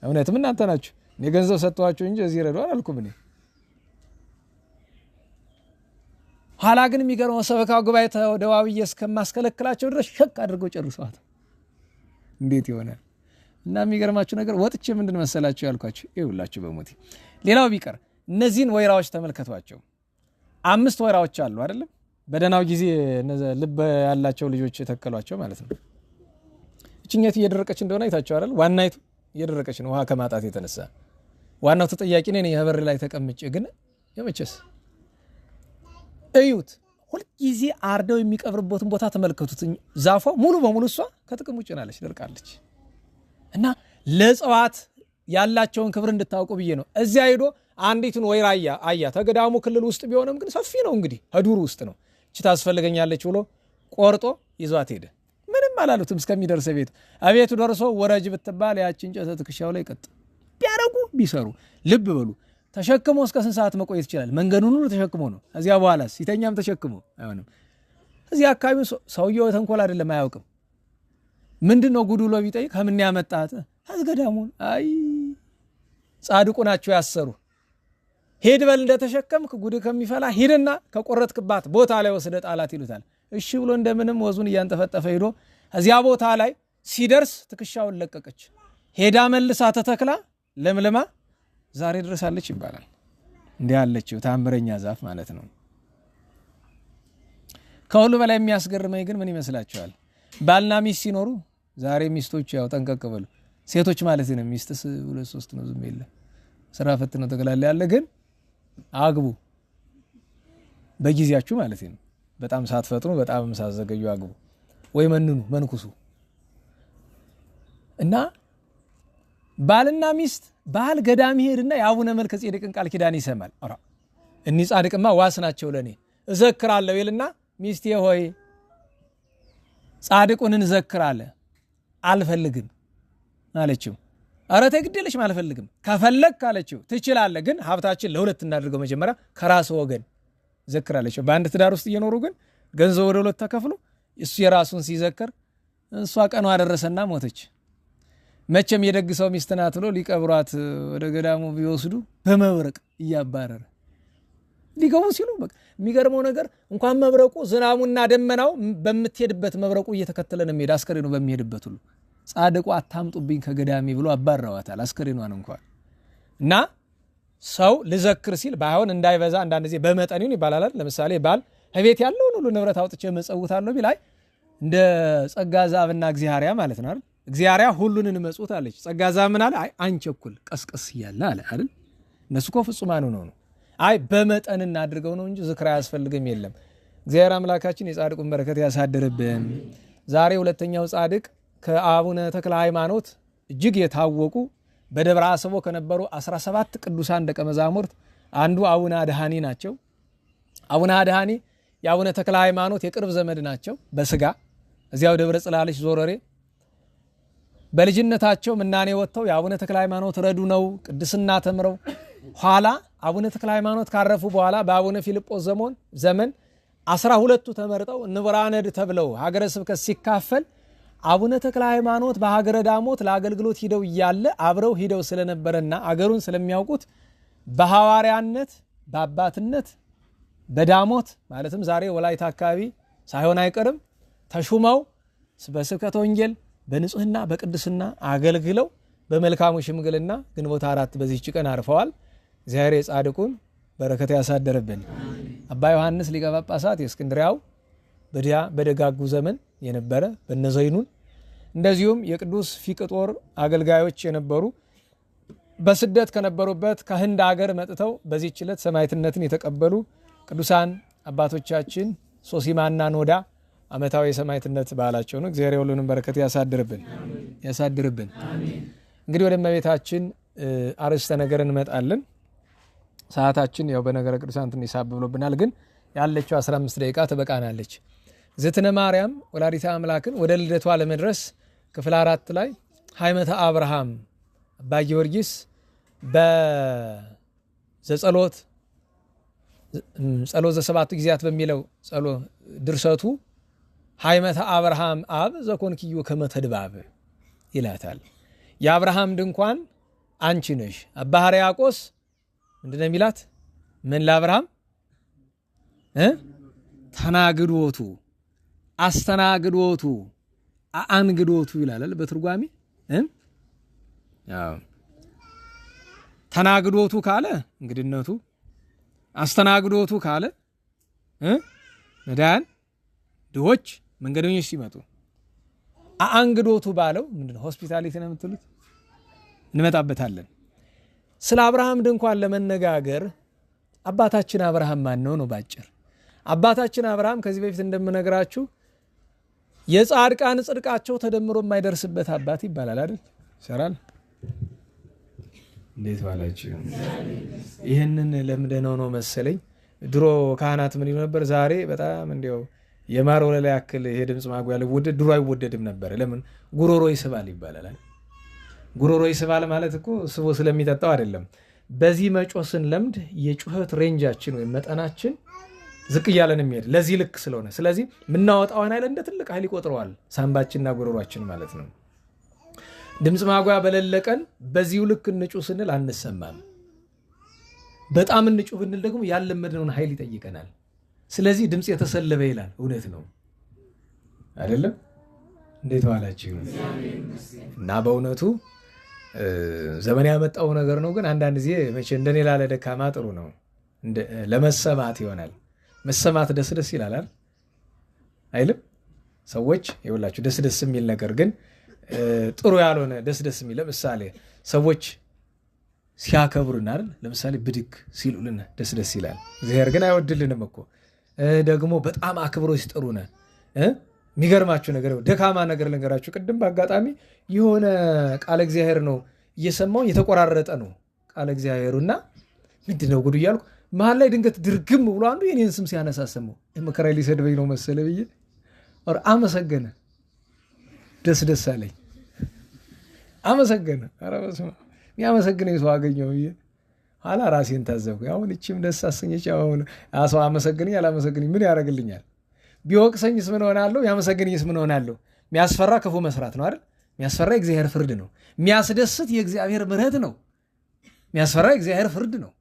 እውነትም እናንተ ናችሁ። እኔ ገንዘብ ሰጥቷቸው እንጂ እዚህ ረዱ አላልኩም እኔ። ኋላ ግን የሚገርመው ሰበካ ጉባኤ ተደዋውዬ እስከማስከለክላቸው ድረስ ሸክ አድርገው ጨርሰዋት። እንዴት ይሆናል? እና የሚገርማችሁ ነገር ወጥቼ ምንድን መሰላችሁ ያልኳችሁ ይውላችሁ በሞቴ። ሌላው ቢቀር እነዚህን ወይራዎች ተመልከቷቸው። 5 ወይራዎች አሉ አይደለም? በደናው ጊዜ ልብ ያላቸው ልጆች የተከሏቸው ማለት ነው። እቺኛት እየደረቀች እንደሆነ አይታችሁ አይደል? ዋናይቱ እየደረቀች ነው ውሃ ከማጣት የተነሳ። ዋናው ተጠያቂ ነኝ የበር ላይ ተቀምጬ ግን የመቸስ እዩት። ሁሉ ጊዜ አርደው የሚቀብርበትን ቦታ ተመልከቱት። ዛፏ ሙሉ በሙሉ እሷ ከጥቅም ውጭ ናለች፣ ደርቃለች። እና ለጽዋት ያላቸውን ክብር እንድታውቁ ብዬ ነው። እዚያ ሄዶ አንዲትን ወይራ አያ ተገዳሙ ክልል ውስጥ ቢሆንም ግን ሰፊ ነው እንግዲህ ከዱር ውስጥ ነው። እቺ ታስፈልገኛለች ብሎ ቆርጦ ይዟት ሄደ። ምንም አላሉትም እስከሚደርስ ቤቱ። አቤቱ ደርሶ ወረጅ ብትባል ያቺ እንጨት ትከሻው ላይ ቀጥ ቢያረጉ ቢሰሩ ልብ በሉ ተሸክሞ እስከ ስንት ሰዓት መቆየት ይችላል? መንገዱን ሁሉ ተሸክሞ ነው። እዚያ በኋላ ሲተኛም ተሸክሞ አይሆንም። እዚያ አካባቢ ሰውየው ተንኮል አይደለም አያውቅም። ምንድነው ጉዱ ብሎ ቢጠይቅ ከምን ያመጣት አዝገዳሙን አይ ጻድቁ ናቸው ያሰሩ። ሄድ በል እንደተሸከምክ ጉድ ከሚፈላ ሂድና ከቆረጥክባት ቦታ ላይ ወስደ ጣላት ይሉታል። እሺ ብሎ እንደምንም ወዙን እያንጠፈጠፈ ሄዶ እዚያ ቦታ ላይ ሲደርስ ትከሻውን ለቀቀች። ሄዳ መልሳ ተተክላ ለምልማ ዛሬ ድረሳለች ይባላል። እንዲህ ያለችው ታምረኛ ዛፍ ማለት ነው። ከሁሉ በላይ የሚያስገርመኝ ግን ምን ይመስላችኋል? ባልና ሚስት ሲኖሩ ዛሬ ሚስቶች ያው ጠንቀቅ በሉ፣ ሴቶች ማለት ነው። ሚስትስ 2-3 ነው፣ ዝም የለ ስራ ፈት ነው ተገላለ ያለ። ግን አግቡ በጊዜያችሁ ማለት ነው። በጣም ሳትፈጥኑ በጣም ሳትዘገዩ አግቡ፣ ወይ መንኩሱ እና ባልና ሚስት ባል ገዳም ይሄድና የአቡነ መልከ ጼዴቅን ቃል ኪዳን ይሰማል። አራ እኒ ጻድቅማ ዋስ ናቸው ለኔ እዘክራለሁ ይልና ሚስቴ ሆይ ጻድቁን እንዘክራለን አልፈልግም አለችው። አረ ተግደለሽ አልፈልግም ከፈለክ አለችው። ትችላለህ ግን ሀብታችን ለሁለት እናድርገው መጀመሪያ ከራስ ወገን ዘክራለችው። በአንድ ትዳር ውስጥ እየኖሩ ግን ገንዘብ ወደ ሁለት ተከፍሎ እሱ የራሱን ሲዘክር እሷ ቀኗ ደረሰና ሞተች። መቼም የደግሰው ሚስት ናት ብሎ ሊቀብሯት ወደ ገዳሙ ቢወስዱ በመብረቅ እያባረረ ሊገቡ ሲሉ በቃ የሚገርመው ነገር እንኳን መብረቁ ዝናሙና ደመናው በመትሄድበት መብረቁ እየተከተለ ነው የሚሄድ። አስከሬኑ በሚሄድበት ሁሉ ጻድቁ አታምጡብኝ ከገዳሚ ብሎ አባረዋታል አስከሬኗን እንኳን። እና ሰው ልዘክር ሲል ባይሆን እንዳይበዛ አንዳንድ ጊዜ በመጠን ይሁን ይባላል። ለምሳሌ ባል ከቤት ያለውን ሁሉ ንብረት አውጥቼ መጸውታለሁ ቢላይ እንደ ጸጋ ዛብና እግዚአብሔር ማለት ነው አይደል? እግዚአብሔር ሁሉን እንመጹት አለች። ጸጋ ዛብ ምን አለ? አይ አንቸኩል ቀስቀስ ይያለ አለ አይደል? እነሱ እኮ ፍጹማን ነው። አይ በመጠን እናድርገው ነው እንጂ ዝክር አያስፈልግም የለም። እግዚአብሔር አምላካችን የጻድቁን በረከት ያሳድርብን። ዛሬ ሁለተኛው ጻድቅ ከአቡነ ተክለ ሃይማኖት እጅግ የታወቁ በደብረ አስቦ ከነበሩ 17 ቅዱሳን ደቀ መዛሙርት አንዱ አቡነ አድሃኒ ናቸው። አቡነ አድሃኒ የአቡነ ተክለ ሃይማኖት የቅርብ ዘመድ ናቸው በስጋ እዚያው ደብረ ጽላልሽ ዞረሬ። በልጅነታቸው ምናኔ ወጥተው የአቡነ ተክለ ሃይማኖት ረዱ ነው ቅድስና ተምረው ኋላ አቡነ ተክለ ሃይማኖት ካረፉ በኋላ በአቡነ ፊልጶስ ዘመን 12ቱ ተመርጠው ንብራነድ ተብለው ሀገረ ስብከት ሲካፈል አቡነ ተክለ ሃይማኖት በሀገረ ዳሞት ለአገልግሎት ሂደው እያለ አብረው ሂደው ስለነበረና አገሩን ስለሚያውቁት በሐዋርያነት በአባትነት በዳሞት ማለትም ዛሬ ወላይታ አካባቢ ሳይሆን አይቀርም ተሹመው በስብከተ ወንጌል በንጽህና በቅድስና አገልግለው በመልካሙ ሽምግልና ግንቦት 4 በዚህች ቀን አርፈዋል። እግዚአብሔር የጻድቁን በረከት ያሳደረብን። አባ ዮሐንስ ሊቀ ጳጳሳት የእስክንድሪያው በደጋጉ ዘመን የነበረ በነዘይኑን እንደዚሁም የቅዱስ ፊቅጦር አገልጋዮች የነበሩ በስደት ከነበሩበት ከህንድ ሀገር መጥተው በዚህች ዕለት ሰማዕትነትን የተቀበሉ ቅዱሳን አባቶቻችን ሶሲማና ኖዳ ዓመታዊ የሰማዕትነት በዓላቸው ነው። እግዚአብሔር ሁሉንም በረከት ያሳድርብን። እንግዲህ ወደ እመቤታችን አርዕስተ ነገር እንመጣለን። ሰዓታችን ያው በነገረ ቅዱሳን ትንሽ ሳብ ብሎብናል፣ ግን ያለችው 15 ደቂቃ ትበቃናለች። ዝትነ ማርያም ወላዲተ አምላክን ወደ ልደቷ ለመድረስ ክፍል 4 ላይ ሃይመተ አብርሃም አባ ጊዮርጊስ በዘጸሎት ጸሎት ዘሰባቱ ጊዜያት በሚለው ድርሰቱ ሃይመተ አብርሃም አብ ዘኮንኪዮ ከመ ተድባብ ይላታል። የአብርሃም ድንኳን አንቺ ነሽ። አባ ሕርያቆስ ምንድነው የሚላት? ምን ለአብርሃም ተናግዶቱ አስተናግዶቱ አንግዶቱ ይላል በትርጓሜ። ተናግዶቱ ካለ እንግድነቱ፣ አስተናግዶቱ ካለ ነዳያን ድሆች መንገደኞች ሲመጡ፣ አንግዶቱ ባለው ምንድነው ሆስፒታሊቲ ነው የምትሉት፣ እንመጣበታለን። ስለ አብርሃም ድንኳን ለመነጋገር አባታችን አብርሃም ማን ነው ባጭር። አባታችን አብርሃም ከዚህ በፊት እንደምነግራችሁ የጻድቃን ጽድቃቸው ተደምሮ የማይደርስበት አባት ይባላል አይደል? ይሰራል እንዴት ዋላችሁ? ይህንን ለምደነው ነው መሰለኝ ድሮ ካህናት ምን ይሉ ነበር? ዛሬ በጣም እንዲያው የማር ወለላ ያክል ይሄ ድምፅ ማጉያ ሊወደድ ድሮ አይወደድም ነበር። ለምን? ጉሮሮ ይስባል ይባላል። ጉሮሮ ይስባል ማለት እኮ ስቦ ስለሚጠጣው አይደለም። በዚህ መጮህ ስንለምድ የጩኸት ሬንጃችን ወይም መጠናችን ዝቅ እያለን የሚሄድ ለዚህ ልክ ስለሆነ፣ ስለዚህ የምናወጣውን ኃይል እንደ ትልቅ ኃይል ይቆጥረዋል ሳምባችንና ጉሮሯችን ማለት ነው። ድምፅ ማጉያ በሌለቀን በዚሁ ልክ እንጩህ ስንል አንሰማም። በጣም እንጩህ ብንል ደግሞ ያለመድነውን ኃይል ይጠይቀናል። ስለዚህ ድምፅ የተሰለበ ይላል። እውነት ነው አይደለም? እንዴት ዋላችሁ? እና በእውነቱ ዘመን ያመጣው ነገር ነው። ግን አንዳንድ ጊዜ መቼ እንደኔ ላለ ደካማ ጥሩ ነው፣ ለመሰማት ይሆናል። መሰማት ደስ ደስ ይላል አይልም? ሰዎች ይኸውላችሁ ደስ ደስ የሚል ነገር ግን ጥሩ ያልሆነ ደስ ደስ የሚል ለምሳሌ ሰዎች ሲያከብሩን አይደል? ለምሳሌ ብድግ ሲሉልን ደስ ደስ ይላል። እግዚአብሔር ግን አይወድልንም እኮ ደግሞ በጣም አክብሮ ሲጠሩን የሚገርማችሁ ነገር ደካማ ነገር ልንገራችሁ። ቅድም በአጋጣሚ የሆነ ቃለ እግዚአብሔር ነው እየሰማው የተቆራረጠ ነው ቃለ እግዚአብሔሩና ምንድን ነው ጉዱ እያልኩ መሀል ላይ ድንገት ድርግም ብሎ አንዱ የኔን ስም ሲያነሳሰመው መከራ ሊሰድበኝ ነው መሰለ ብዬ አመሰገነ። ደስ ደስ አለኝ። አመሰገነ። ኧረ በስመ አብ የሚያመሰግነኝ ሰው አገኘሁ ብዬ ኋላ ራሴን ታዘብኩ። አሁን እቺም ደስ አሰኘች። አሁን ሰው አመሰግነኝ አላመሰግነኝ ምን ያደርግልኛል? ቢወቅሰኝስ ምን ሆናለሁ? ያመሰግነኝስ ምን ሆናለሁ? የሚያስፈራ ክፉ መስራት ነው አይደል? የሚያስፈራ የእግዚአብሔር ፍርድ ነው። የሚያስደስት የእግዚአብሔር ምሕረት ነው። የሚያስፈራ የእግዚአብሔር ፍርድ ነው።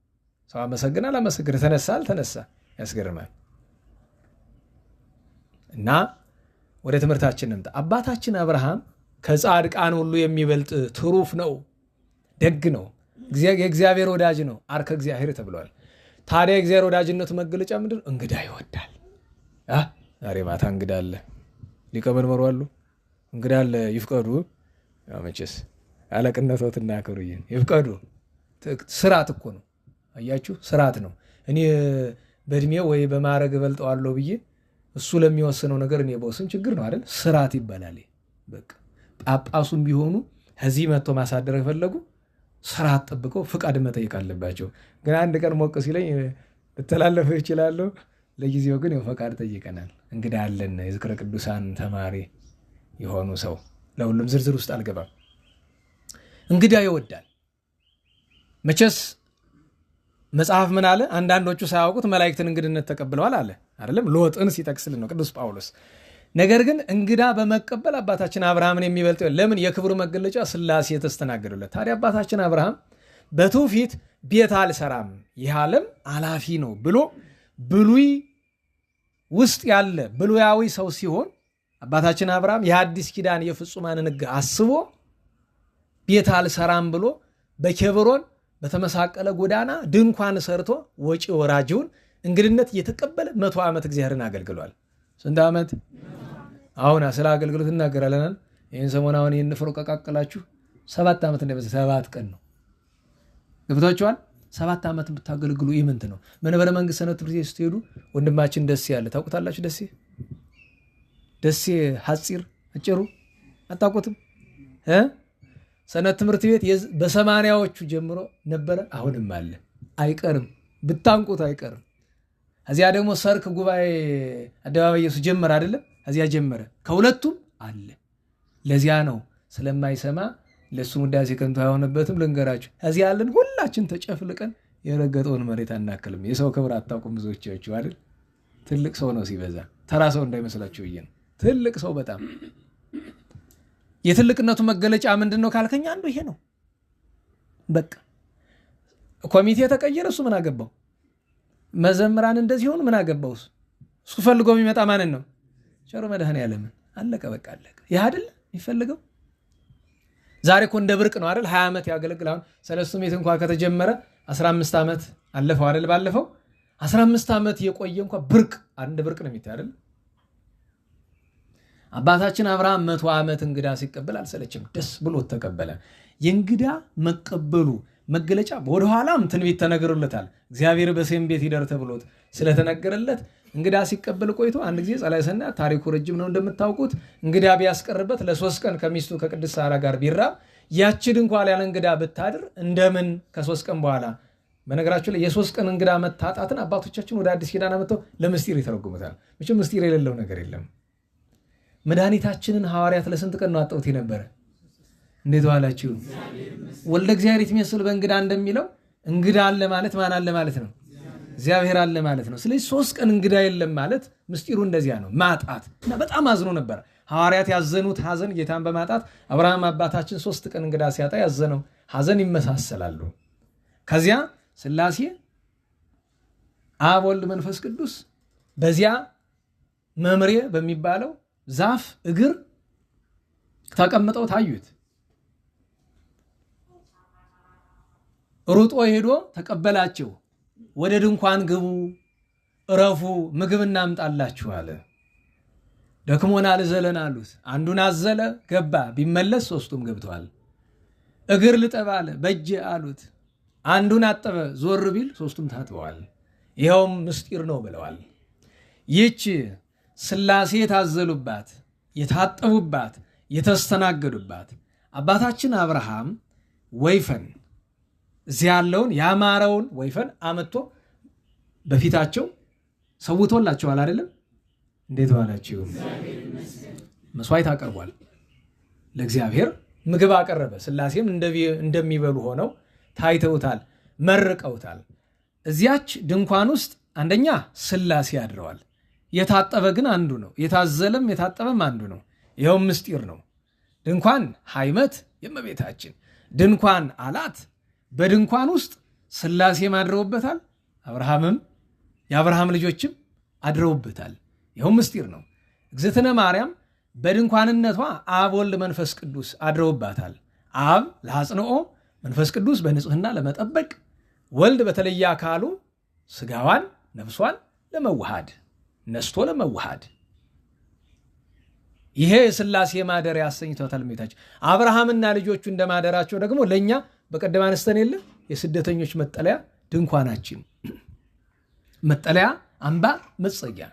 ሰው አመሰግን አላመሰግን ተነሳ አልተነሳ ያስገርማል። እና ወደ ትምህርታችን እንምጣ። አባታችን አብርሃም ከጻድቃን ሁሉ የሚበልጥ ትሩፍ ነው፣ ደግ ነው፣ የእግዚአብሔር ወዳጅ ነው፣ አርከ እግዚአብሔር ተብሏል። ታዲያ የእግዚአብሔር ወዳጅነቱ መገለጫ ምንድን ነው? እንግዳ ይወዳል። ዛሬ ማታ እንግዳ አለ፣ ሊቀ መንበሩ አሉ፣ እንግዳ አለ። ይፍቀዱ። መቼስ አለቅነቶትና ክብሩዬን ይፍቀዱ። ስርዓት እኮ ነው። አያችሁ፣ ስርዓት ነው። እኔ በእድሜ ወይ በማዕረግ እበልጠዋለሁ ብዬ እሱ ለሚወስነው ነገር እኔ በወስን ችግር ነው አይደል? ስርዓት ይባላል። በቃ ጳጳሱም ቢሆኑ ከዚህ መጥቶ ማሳደር የፈለጉ ስርዓት ጠብቀው ፍቃድ መጠየቅ አለባቸው። ግን አንድ ቀን ሞቅ ሲለኝ ልተላለፈው ይችላለሁ። ለጊዜው ግን ፈቃድ ጠይቀናል። እንግዳ አለን፣ የዝክረ ቅዱሳን ተማሪ የሆኑ ሰው። ለሁሉም ዝርዝር ውስጥ አልገባም። እንግዳ ይወዳል። መቼስ መጽሐፍ ምን አለ? አንዳንዶቹ ሳያውቁት መላእክትን እንግድነት ተቀብለዋል አለ አይደለም? ሎጥን ሲጠቅስልን ነው ቅዱስ ጳውሎስ። ነገር ግን እንግዳ በመቀበል አባታችን አብርሃምን የሚበልጥ ለምን? የክብሩ መገለጫ ሥላሴ የተስተናገዱለት። ታዲያ አባታችን አብርሃም በትውፊት ቤት አልሰራም፣ ይህ ዓለም አላፊ ነው ብሎ ብሉይ ውስጥ ያለ ብሉያዊ ሰው ሲሆን አባታችን አብርሃም የአዲስ ኪዳን የፍጹማንን ሕግ አስቦ ቤት አልሰራም ብሎ በኬብሮን በተመሳቀለ ጎዳና ድንኳን ሰርቶ ወጪ ወራጅውን እንግድነት እየተቀበለ 100 ዓመት እግዚአብሔርን አገልግሏል። ስንት ዓመት? አሁን ስለ አገልግሎት እናገራለን። ይህን ሰሞን አሁን ይህን ፍሮ ቀቃቅላችሁ 7 ዓመት እንደበዛ 7 ቀን ነው። ገብታችኋል? 7 ዓመት ብታገልግሉ ኢምንት ነው። መንበረ መንግስት ሰንበት ትምህርት ቤት ስትሄዱ ወንድማችን ደሴ ያለ ታውቁታላችሁ? ደሴ ሐፂር አጭሩ አታውቁትም? ሰንበት ትምህርት ቤት በ80ዎቹ ጀምሮ ነበረ፣ አሁንም አለ። አይቀርም፣ ብታንቁት አይቀርም። እዚያ ደግሞ ሰርክ ጉባኤ አደባባይ ኢየሱስ ጀመረ አይደለም? እዚያ ጀመረ። ከሁለቱም አለ። ለዚያ ነው ስለማይሰማ ለሱ ውዳሴ ከንቱ አይሆንበትም። ልንገራችሁ፣ እዚያ ያለን ሁላችን ተጨፍልቀን የረገጠውን መሬት አናክልም። የሰው ክብር አታውቁም ብዙዎቻችሁ አይደል? ትልቅ ሰው ነው ሲበዛ፣ ተራ ሰው እንዳይመስላችሁ ብዬ ነው። ትልቅ ሰው በጣም የትልቅነቱ መገለጫ ምንድን ነው ካልከኝ አንዱ ይሄ ነው። በቃ ኮሚቴ ተቀየረ፣ እሱ ምን አገባው? መዘምራን እንደዚህ ሆኑ፣ ምን አገባው? እሱ ፈልጎ የሚመጣ ማንን ነው? ቸሩ መድኃኔዓለምን። አለቀ፣ በቃ አለቀ። ይህ አይደል የሚፈልገው? ዛሬ እኮ እንደ ብርቅ ነው አይደል? 20 ዓመት ያገለግል። አሁን ሰለስቱ ምዕት እንኳን ከተጀመረ 15 ዓመት አለፈው አይደል? ባለፈው 15 ዓመት የቆየ እንኳን ብርቅ አንድ ብርቅ ነው የሚታይ አይደል? አባታችን አብርሃም 100 ዓመት እንግዳ ሲቀበል አልሰለችም፣ ደስ ብሎት ተቀበለ። የእንግዳ መቀበሉ መገለጫ ወደኋላም ትንቢት ተነግሮለታል። እግዚአብሔር በሴም ቤት ይደር ተብሎት ስለተነገረለት እንግዳ ሲቀበል ቆይቶ አንድ ጊዜ ጸላይ ሰና ታሪኩ ረጅም ነው እንደምታውቁት። እንግዳ ቢያስቀርበት ለ3 ቀን ከሚስቱ ከቅድስት ሳራ ጋር ቢራብ ያቺ ድንኳን ያለ እንግዳ ብታድር እንደምን ከ3 ቀን በኋላ በነገራችሁ ላይ የ3 ቀን እንግዳ መታጣትን አባቶቻችን ወደ አዲስ ኪዳን አመጣው ለምስጢር ይተረጉሙታል። መቼም ምስጢር የሌለው ነገር የለም። መድኃኒታችንን ሐዋርያት ለስንት ቀን ነው አጠውት የነበረ? እንዴት ዋላችሁ? ወልደ እግዚአብሔር ይመስል በእንግዳ እንደሚለው እንግዳ አለ ማለት ማን አለ ማለት ነው? እግዚአብሔር አለ ማለት ነው። ስለዚህ 3 ቀን እንግዳ የለም ማለት ምስጢሩ እንደዚያ ነው። ማጣት እና በጣም አዝኖ ነበር። ሐዋርያት ያዘኑት ሐዘን ጌታን በማጣት አብርሃም አባታችን 3 ቀን እንግዳ ሲያጣ ያዘነው ሐዘን ይመሳሰላሉ። ከዚያ ሥላሴ አብ ወልድ መንፈስ ቅዱስ በዚያ መምሬ በሚባለው ዛፍ እግር ተቀምጠው ታዩት። ሩጦ ሄዶ ተቀበላቸው። ወደ ድንኳን ግቡ፣ እረፉ፣ ምግብ እናምጣላችሁ አለ። ደክሞናል ዘለን አሉት። አንዱን አዘለ ገባ። ቢመለስ 3ቱም ገብተዋል። እግር ልጠብ አለ፣ በእጅ አሉት። አንዱን አጠበ፣ ዞር ቢል 3ቱም ታጥበዋል። ይኸውም ምስጢር ነው ብለዋል። ይህች ሥላሴ የታዘሉባት የታጠቡባት የተስተናገዱባት አባታችን አብርሃም ወይፈን እዚያ ያለውን ያማረውን ወይፈን አመጥቶ በፊታቸው ሰውቶላቸዋል። አይደለም? እንዴት ዋላችሁ? መስዋዕት አቀርቧል። ለእግዚአብሔር ምግብ አቀረበ። ሥላሴም እንደሚበሉ ሆነው ታይተውታል፣ መርቀውታል። እዚያች ድንኳን ውስጥ አንደኛ ሥላሴ አድረዋል። የታጠበ ግን አንዱ ነው፣ የታዘለም የታጠበም አንዱ ነው። ይኸውም ምስጢር ነው። ድንኳን ሃይመት የእመቤታችን ድንኳን አላት። በድንኳን ውስጥ ሥላሴ አድረውበታል። አብርሃምም የአብርሃም ልጆችም አድረውበታል። ይኸው ምስጢር ነው። እግዝእትነ ማርያም በድንኳንነቷ አብ ወልድ መንፈስ ቅዱስ አድረውባታል። አብ ለአጽንኦ፣ መንፈስ ቅዱስ በንጽህና ለመጠበቅ፣ ወልድ በተለየ አካሉ ስጋዋን ነፍሷን ለመዋሃድ ነስቶ ለመዋሃድ ይሄ የሥላሴ ማደሪያ አሰኝቷታል እመቤታችን። አብርሃምና ልጆቹ እንደማደራቸው ደግሞ ለእኛ በቀደም አነስተን የለ የስደተኞች መጠለያ ድንኳናችን፣ መጠለያ፣ አምባ፣ መጸጊያ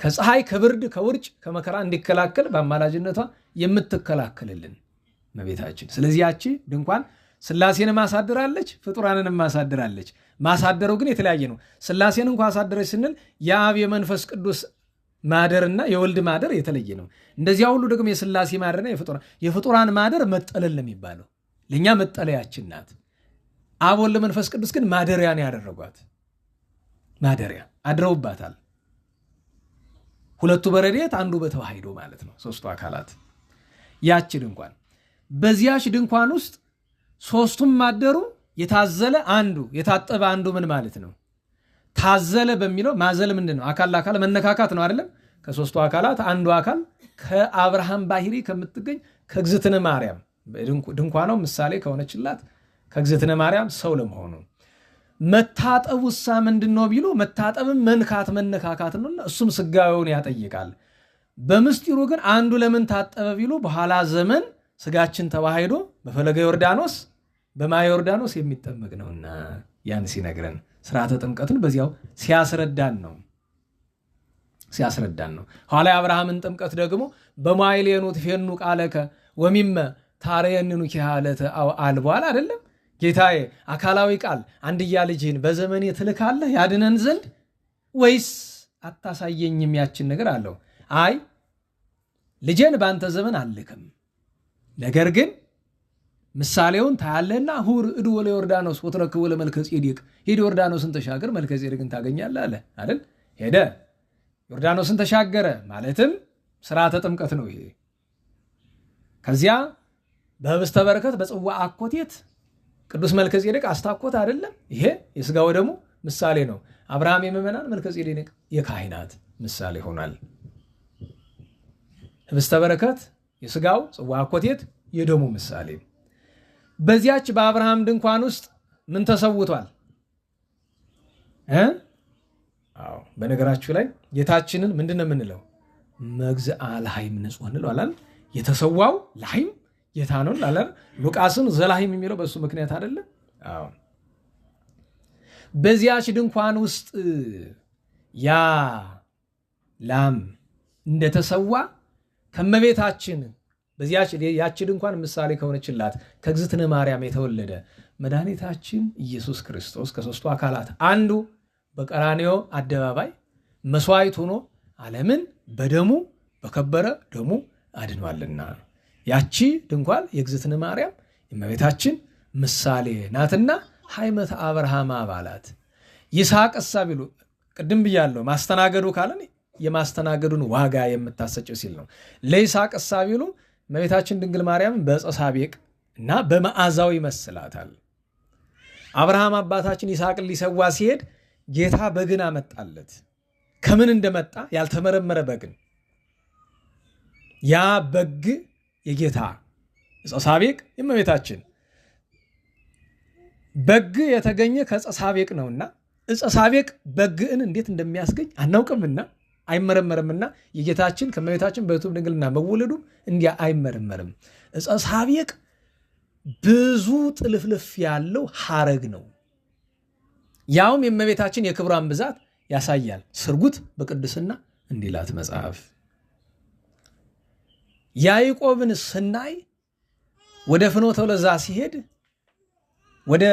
ከፀሐይ ከብርድ ከውርጭ ከመከራ እንዲከላከል በአማላጅነቷ የምትከላከልልን እመቤታችን። ስለዚህ ያቺ ድንኳን ሥላሴን ማሳድራለች፣ ፍጡራንን ማሳድራለች። ማሳደሩ ግን የተለያየ ነው። ሥላሴን እንኳ አሳደረች ስንል የአብ የመንፈስ ቅዱስ ማደርና የወልድ ማደር የተለየ ነው። እንደዚያ ሁሉ ደግሞ የሥላሴ ማደርና የፍጡራን ማደር መጠለል ነው የሚባለው። ለእኛ መጠለያችን ናት። አብ ወልድ መንፈስ ቅዱስ ግን ማደሪያን ያደረጓት፣ ማደሪያ አድረውባታል። ሁለቱ በረድኤት አንዱ በተዋሂዶ ማለት ነው። 3ቱ አካላት ያቺ ድንኳን። በዚያች ድንኳን ውስጥ 3ቱም ማደሩ። የታዘለ አንዱ የታጠበ አንዱ ምን ማለት ነው? ታዘለ በሚለው ማዘል ምንድን ነው? አካል ለአካል መነካካት ነው አይደለም? ከ3ቱ አካላት አንዱ አካል ከአብርሃም ባህሪ ከምትገኝ ከእግዝእትነ ማርያም ድንኳኗ ምሳሌ ከሆነችላት ከእግዝእትነ ማርያም ሰው ለመሆኑ መታጠቡሳ ምንድን ነው ቢሉ መታጠብም መንካት መነካካት ነውና እሱም ስጋዊውን ያጠይቃል። በምስጢሩ ግን አንዱ ለምን ታጠበ ቢሉ በኋላ ዘመን ስጋችን ተዋህዶ በፈለገ ዮርዳኖስ በማየ ዮርዳኖስ የሚጠመቅ ነውና ያን ሲነግረን ስርዓተ ጥምቀትን በዚያው ሲያስረዳን ነው። ኋላ የአብርሃምን ጥምቀት ደግሞ በማይሌኑ ትፌኑ ቃለከ ወሚመ ታረየንኑ ኪሃለተ አልቧል አይደለም? ጌታዬ አካላዊ ቃል አንድያ ልጅህን በዘመኔ ትልካለህ ያድነን ዘንድ ወይስ አታሳየኝም ያችን ነገር አለው። አይ ልጄን በአንተ ዘመን አልልክም፣ ነገር ግን ምሳሌውን ታያለህና ሁር እድ ወለ ዮርዳኖስ ወትረክብ ወለ መልከ ጼዴቅ፣ ሄድ ዮርዳኖስን ተሻገር መልከ ጼዴቅን ታገኛለህ አለ አይደል? ሄደ ዮርዳኖስን ተሻገረ ማለትም ስርዓተ ጥምቀት ነው ይሄ። ከዚያ በህብስተ በረከት በጽዋ አኮቴት ቅዱስ መልከ ጼዴቅ አስታኮት አይደለም? ይሄ የስጋው ደግሞ ምሳሌ ነው። አብርሃም የምእመናን መልከ ጼዴቅ የካህናት ምሳሌ ሆኗል። ህብስተ በረከት የስጋው ጽዋ አኮቴት የደሙ ምሳሌ። በዚያች በአብርሃም ድንኳን ውስጥ ምን ተሰውቷል? አዎ በነገራችሁ ላይ ጌታችንን ምንድነው የምንለው? መግዝአ ለሐይም ንጹሕ እንለዋለን። የተሰዋው ለሐይም ጌታ ነው አላል። ሉቃስን ዘላሂም የሚለው በሱ ምክንያት አይደለም? አዎ በዚያች ድንኳን ውስጥ ያ ላም እንደተሰዋ ከመቤታችን ያቺ ድንኳን ምሳሌ ከሆነችላት ከእግዝእትነ ማርያም የተወለደ መድኃኒታችን ኢየሱስ ክርስቶስ ከሦስቱ አካላት አንዱ በቀራንዮ አደባባይ መስዋዕት ሆኖ ዓለምን በደሙ በከበረ ደሙ አድኗልና ያቺ ድንኳን የእግዝእትነ ማርያም የእመቤታችን ምሳሌ ናትና ሃይመተ አብርሃም አባላት ይስሐቅ ቢሉ ቅድም ብያለሁ። ማስተናገዱ ካለን የማስተናገዱን ዋጋ የምታሰጭው ሲል ነው። ለይስሐቅ ቢሉ እመቤታችን ድንግል ማርያም በዕፀ ሳቤቅ እና በመዓዛው ይመስላታል። አብርሃም አባታችን ይስሐቅን ሊሰዋ ሲሄድ ጌታ በግን አመጣለት። ከምን እንደመጣ ያልተመረመረ በግን። ያ በግ የጌታ ዕፀ ሳቤቅ የእመቤታችን በግ የተገኘ ከዕፀ ሳቤቅ ነውና ዕፀ ሳቤቅ በግን እንዴት እንደሚያስገኝ አናውቅምና አይመረመርምና የጌታችን ከእመቤታችን በሕቱም ድንግልና መወለዱ እንዲያ አይመረመርም። ዕፀ ሳቤቅ ብዙ ጥልፍልፍ ያለው ሐረግ ነው። ያውም የእመቤታችን የክብሯን ብዛት ያሳያል። ስርጉት በቅድስና እንዲላት መጽሐፍ። ያዕቆብን ስናይ ወደ ፍኖተ ሎዛ ሲሄድ ወደ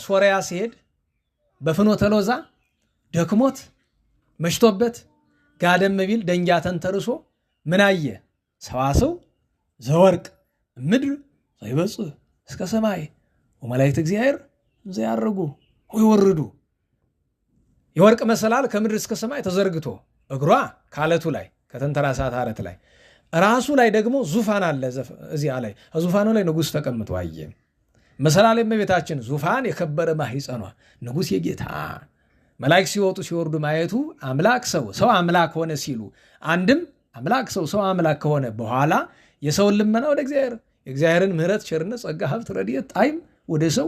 ሶርያ ሲሄድ በፍኖተ ሎዛ ደክሞት መሽቶበት ጋደም ቢል ደንጊያ ተንተርሶ ምን አየ? ሰዋስው ዘወርቅ ምድር ዘይበጽሕ እስከ ሰማይ ወመላእክት እግዚአብሔር ዘያርጉ ወይወርዱ። የወርቅ መሰላል ከምድር እስከ ሰማይ ተዘርግቶ እግሯ ካለቱ ላይ ከተንተራሳት አለት ላይ ራሱ ላይ ደግሞ ዙፋን አለ። እዚያ ላይ ዙፋኑ ላይ ንጉሥ ተቀምጦ አየ። መሰላል የእመቤታችን ዙፋን የከበረ ማኅፀኗ ንጉሥ የጌታ መላእክት ሲወጡ ሲወርዱ ማየቱ አምላክ ሰው አምላክ ሆነ ሲሉ አንድም አምላክ ሰው አምላክ ከሆነ በኋላ የሰውን ልመና ወደ እግዚአብሔር የእግዚአብሔርን ምሕረት፣ ቸርነት፣ ጸጋ፣ ሀብት፣ ረድኤት፣ ጣዕም ወደ ሰው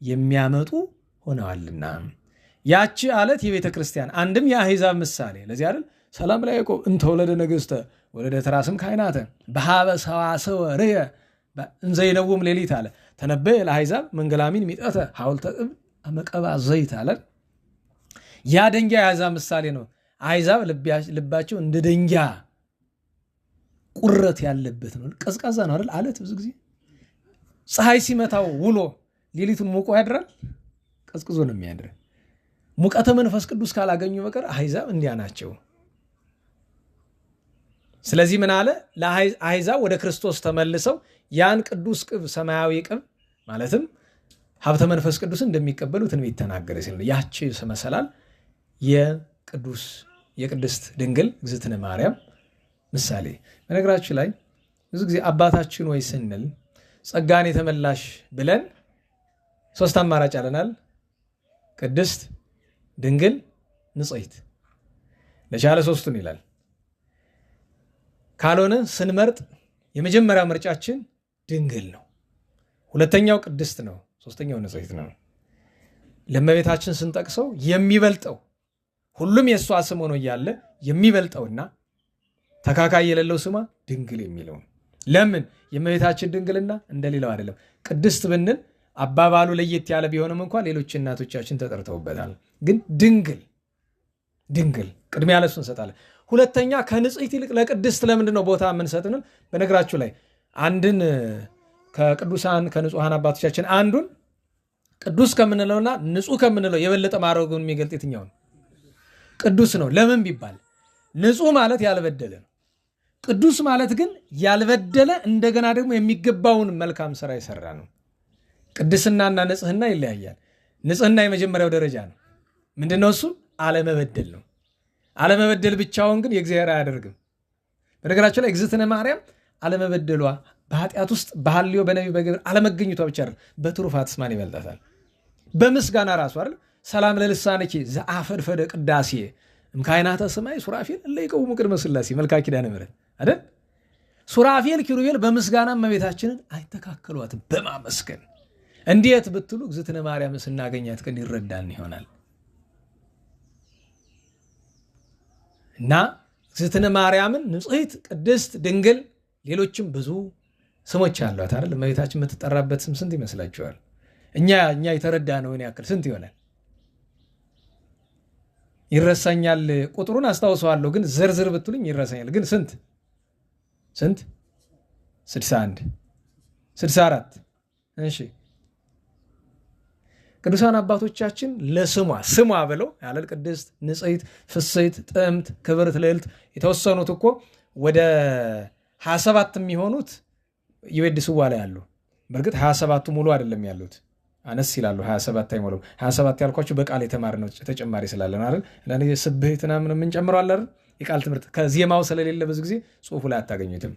የሚያመጡ ሆነዋልና ያቺ አለት የቤተ ክርስቲያን አንድም የአሕዛብ ምሳሌ ለዚህ አይደል ሰላም ለያዕቆብ እንተ ወለደ ነገሥተ ወለደ ተራስም ካህናተ በሀበ ሰዋስወ ርየ እንዘ ይነውም ሌሊት አለ ተነበየ ለአሕዛብ መንገላሚን ሚጠተ ሐውልተ እብን አመቀባ ዘይት አለ። ያ ደንጊያ የአሕዛብ ምሳሌ ነው። አሕዛብ ልባቸው እንደ ደንጊያ ቁረት ያለበት ነው። ቀዝቃዛ ነው አይደል? አለት ብዙ ጊዜ ፀሐይ ሲመታው ውሎ ሌሊቱን ሞቆ ያድራል። ቀዝቅዞ ነው የሚያድር። ሙቀተ መንፈስ ቅዱስ ካላገኙ በቀር አሕዛብ እንዲያ ናቸው። ስለዚህ ምን አለ? ለአሕዛብ ወደ ክርስቶስ ተመልሰው ያን ቅዱስ ቅብ ሰማያዊ ቅብ ማለትም ሀብተ መንፈስ ቅዱስ እንደሚቀበሉ ትንቢት ተናገረ ሲል ያቺ መሰላል የቅድስት ድንግል እግዝእትነ ማርያም ምሳሌ። በነገራችን ላይ ብዙ ጊዜ አባታችን ወይ ስንል ጸጋን የተመላሽ ብለን ሶስት አማራጭ አለናል። ቅድስት ድንግል ንጽሕት ለቻለ ሶስቱን ይላል። ካልሆነ ስንመርጥ የመጀመሪያው ምርጫችን ድንግል ነው። ሁለተኛው ቅድስት ነው። ሶስተኛው ንጽሕት ነው። ለእመቤታችን ስንጠቅሰው የሚበልጠው ሁሉም የእሷ ስም ሆኖ እያለ የሚበልጠውና ተካካይ የሌለው ስሟ ድንግል የሚለው ለምን? የእመቤታችን ድንግልና እንደሌላው አይደለም። ቅድስት ብንል አባባሉ ለየት ያለ ቢሆንም እንኳን ሌሎች እናቶቻችን ተጠርተውበታል። ግን ድንግል ቅድሚያ ለሱ እንሰጣለን። ሁለተኛ ከንጽሕት ይልቅ ለቅድስት ለምንድን ነው ቦታ የምንሰጥንን? በነገራችሁ ላይ አንድን ከቅዱሳን ከንጹሐን አባቶቻችን አንዱን ቅዱስ ከምንለውና ንጹሕ ከምንለው የበለጠ ማድረጉን የሚገልጥ የትኛው ነው? ቅዱስ ነው። ለምን ቢባል ንጹሕ ማለት ያልበደለ ነው። ቅዱስ ማለት ግን ያልበደለ እንደገና ደግሞ የሚገባውን መልካም ስራ የሰራ ነው። ቅድስናና ንጽሕና ይለያያል። ንጽሕና የመጀመሪያው ደረጃ ነው። ምንድነው እሱ? አለመበደል ነው። አለመበደል ብቻውን ግን የእግዚአብሔር አያደርግም። በነገራችን ላይ እግዝእትነ ማርያም አለመበደሏ በኃጢአት ውስጥ በሐልዮ በነቢብ በግብር አለመገኘቷ ብቻ አይደል፣ በትሩፋትስ ማን ይበልጣታል? በምስጋና ራሱ አይደል ሰላም ለልሳነኪ ዘአፈድፈደ ቅዳሴ እምካይናተ ሰማይ ሱራፌል እለ ይቀውሙ ቅድመ ሥላሴ መልካ ኪዳነ ምሕረት አይደል? ሱራፌል ኪሩቤል በምስጋና እመቤታችንን አይተካከሏትም በማመስገን። እንዴት ብትሉ እግዝእትነ ማርያምን ስናገኛት ቀን ይረዳን ይሆናል። እና እግዝእትነ ማርያምን ንጽሕት፣ ቅድስት፣ ድንግል ሌሎችም ብዙ ስሞች አሏት አይደል? እመቤታችን የምትጠራበት ስም ስንት ይመስላችኋል? እኛ የተረዳነውን ያክል ስንት ይሆናል? ይረሳኛል። ቁጥሩን አስታውሰዋለሁ ግን ዝርዝር ብትሉኝ ይረሳኛል። ግን ስንት 61 64 እሺ ቅዱሳን አባቶቻችን ለስሟ ብለው ያለል ቅድስት ንጽሕት ፍስሕት ጥምት ክብርት ልዕልት የተወሰኑት እኮ ወደ 27 የሚሆኑት ይወድስዋ ላይ ያሉ በርግጥ 27ቱ ሙሉ አይደለም ያሉት አነስ ይላሉ 27 አይሞሉ 27 ያልኳችሁ በቃል የተማር ነው ተጨማሪ ስላለን አይደል ለኔ ስብህትና ምን ጨምሯል አይደል የቃል ትምህርት ከዚህማው ስለሌለ ብዙ ጊዜ ጽሁፉ ላይ አታገኙትም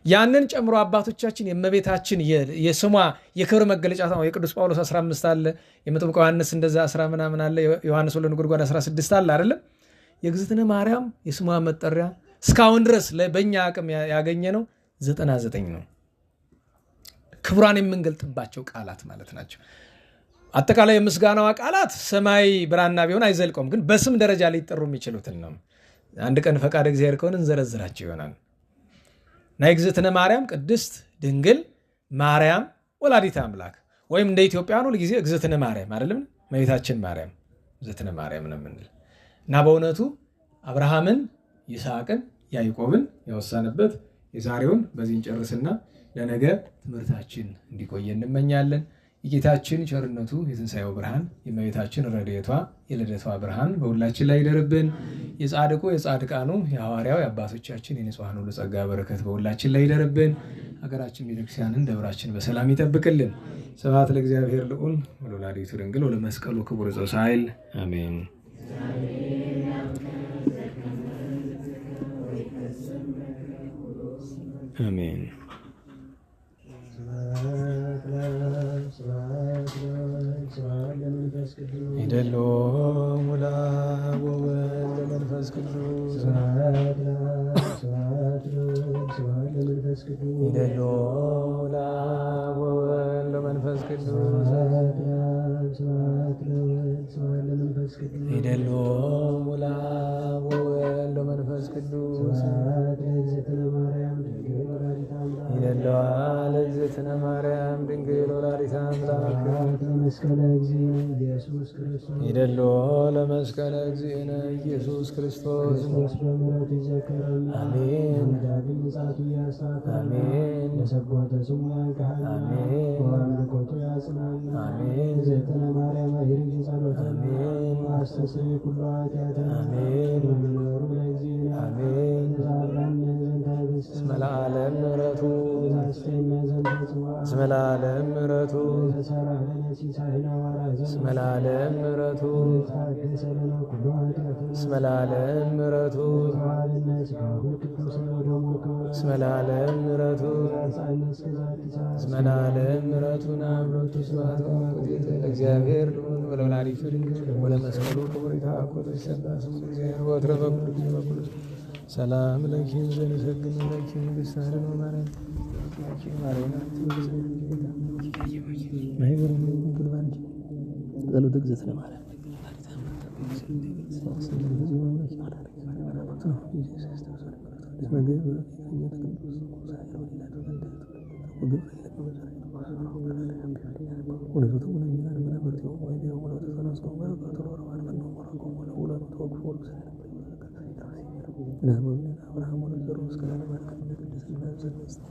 ያንን ጨምሮ አባቶቻችን የእመቤታችን የስሟ የክብር መገለጫ ነው የቅዱስ ጳውሎስ 15 አለ የመጥምቁ ዮሐንስ እንደዛ 10 ምናምን አለ ዮሐንስ ወልደ ነጎድጓድ 16 አለ አይደል የእግዝእትነ ማርያም የስሟ መጠሪያ እስካሁን ድረስ በእኛ አቅም ያገኘ ነው 99 ነው ክብሯን የምንገልጥባቸው ቃላት ማለት ናቸው አጠቃላይ የምስጋናዋ ቃላት ሰማይ ብራና ቢሆን አይዘልቀውም ግን በስም ደረጃ ላይ ይጠሩ የሚችሉትን ነው አንድ ቀን ፈቃድ እግዚአብሔር ከሆነ እንዘረዝራቸው ይሆናል ናይ እግዝእትነ ማርያም ቅድስት ድንግል ማርያም ወላዲተ አምላክ ወይም እንደ ኢትዮጵያውያኑ ለጊዜ እግዝእትነ ማርያም አይደለም እመቤታችን ማርያም እግዝእትነ ማርያም ነው የምንል እና በእውነቱ አብርሃምን ይስሐቅን ያዕቆብን ያወሳንበት የዛሬውን በዚህ እንጨርስና ለነገ ትምህርታችን እንዲቆየ እንመኛለን የጌታችን ቸርነቱ የትንሣኤው ብርሃን የእመቤታችን ረድኤቷ የልደቷ ብርሃን በሁላችን ላይ ይደርብን የጻድቁ የጻድቃኑ የሐዋርያው የአባቶቻችን የንጹሐን ሁሉ ጸጋ በረከት በሁላችን ላይ ይደርብን ሀገራችን ቤተክርስቲያንን ደብራችን በሰላም ይጠብቅልን ስብሐት ለእግዚአብሔር ልዑል ወለወላዲቱ ድንግል ወለመስቀሉ ክቡር ዘወሳይል አሜን አሜን ይደሎ ሙላ ወወልድ መንፈስ ቅዱስ ይደሎ ሙላ ወወልድ መንፈስ ቅዱስ ይደሎ ሙላ ወወልድ መንፈስ ቅዱስ ይደሎ ለእግዝእትነ ማርያም ድንግል ወላዲተ አምላክ ለመስቀለ እግዚእነ ኢየሱስ ክርስቶስ ይደሎ ለመስቀለ እግዚእነ ኢየሱስ ክርስቶስ በምሕረቱ ይዘከረን አሜን ዳግም ምጽአቱ ያሳት አሜን ለሰቦተ ስሙ ያንቃን አሜን ወአምልኮቱ ያጽናን አሜን እግዝእትነ ማርያም አይርግ ጸሎት አሜን አስተስሪ ኩሉ ኃጢአት አሜን ወመኖሩ ለእግዚእነ አሜን ዛብራን እስመ ለዓለም ምሕረቱ እስመ ለዓለም ምሕረቱ እስመ ለዓለም ምሕረቱ እስመ ለዓለም ምሕረቱ እስመ ለዓለም ምሕረቱ እስመ ለዓለም ምሕረቱ ናምሮቱ ስብሐት ለእግዚአብሔር ወለወላዲቱ ድንግል ወለመስቀሉ ክቡር ይትሐኮቱ ይሰብሐ ስሙ እግዚአብሔር ወትረ በኩሉ ጊዜ በኩሉ ሰላም ለኪ ዘንሰግድ ለኪ ንግሥት ማርያም ጸሎተ እግዝእትነ ማርያም አብርሃም ወለዘሩ እስከ ለማርያም ቅድስት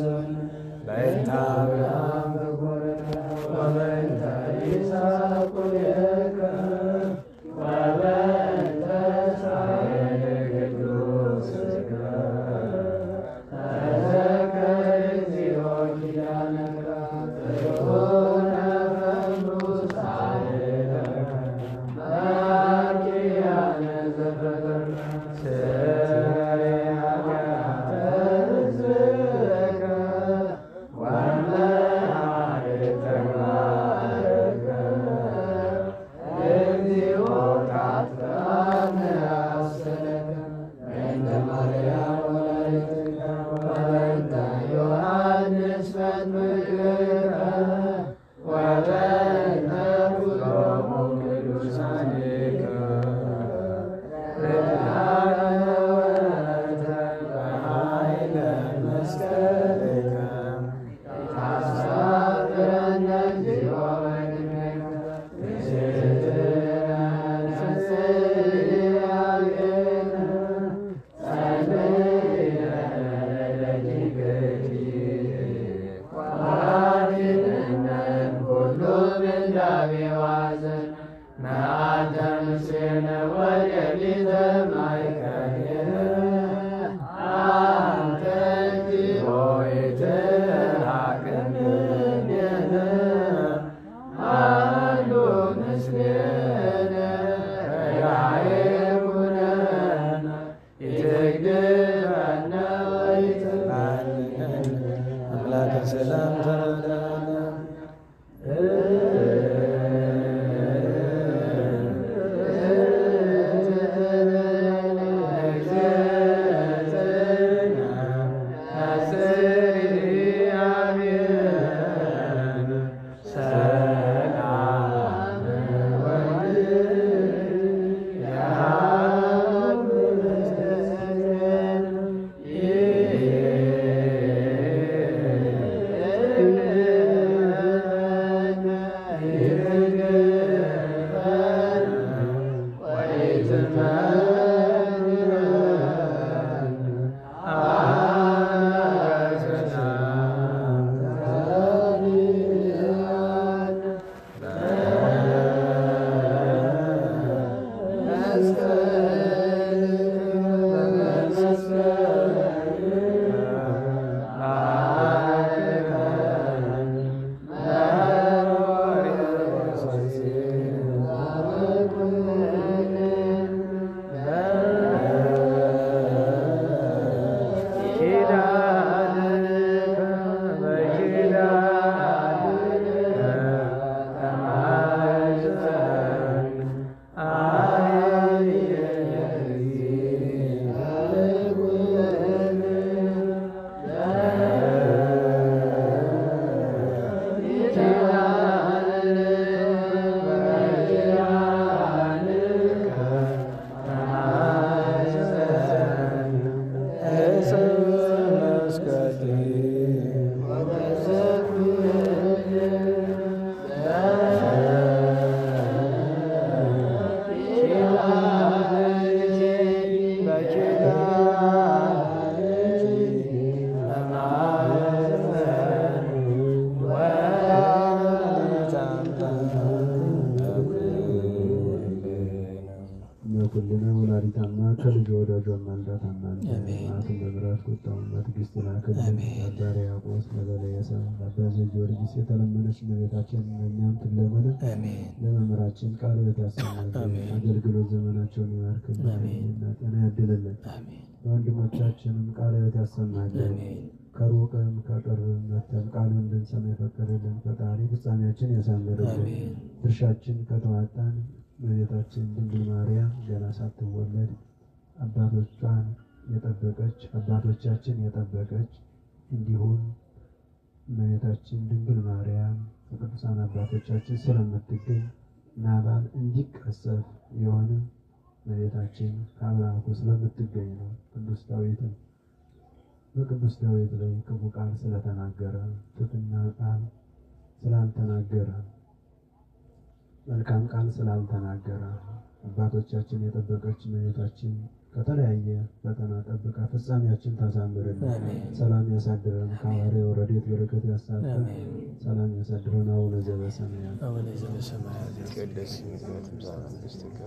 Amen. አምላከ ሰላም ኩልነ ወላዲተ አምላክ ከልጅ ወዳጇ ማልዳት አማን አቱን በብራት ቁጣውን በትዕግስት ላክልን። አባ ሕርያቆስ ለበለየሰ አባ ዘጊዮርጊስ የተለመነች እመቤታችን እኛም ትለመንን። ለመምህራችን ቃለ ሕይወት ያሰማልን። አገልግሎት ዘመናቸውን ይባርክልን እና ጤና ያድልልን። ለወንድሞቻችንም ቃለ ሕይወት ያሰማልን። ከሩቅም ከቅርብም መተን ቃሉን እንድንሰማ የፈቀደልን ፈጣሪ ፍጻሜያችን ያሳምርልን። ድርሻችን ከተዋጣን እመቤታችን ድንግል ማርያም ገና ሳትወለድ አባቶቿን የጠበቀች አባቶቻችን የጠበቀች እንዲሁም እመቤታችን ድንግል ማርያም ከቅዱሳን አባቶቻችን ስለምትገኝ ናባል እንዲቀሰፍ የሆነ እመቤታችን ከአብራኩ ስለምትገኝ ነው። ቅዱስ ዳዊትን በቅዱስ ዳዊት ላይ ክፉ ቃል ስለተናገረ ትሕትና ቃል ስላልተናገረ መልካም ቃል ስላልተናገረ አባቶቻችን የጠበቀች እመቤታችን ከተለያየ ፈተና ጠብቃ ፍጻሜያችን ታሳምርን። ሰላም ያሳድረን። ከሐዋርያው ረድኤት በረከት ያሳትፈን። ሰላም ያሳድረን። አቡነ ዘበሰማያት ይትቀደስ ስምከ ትምጻእ መንግሥትከ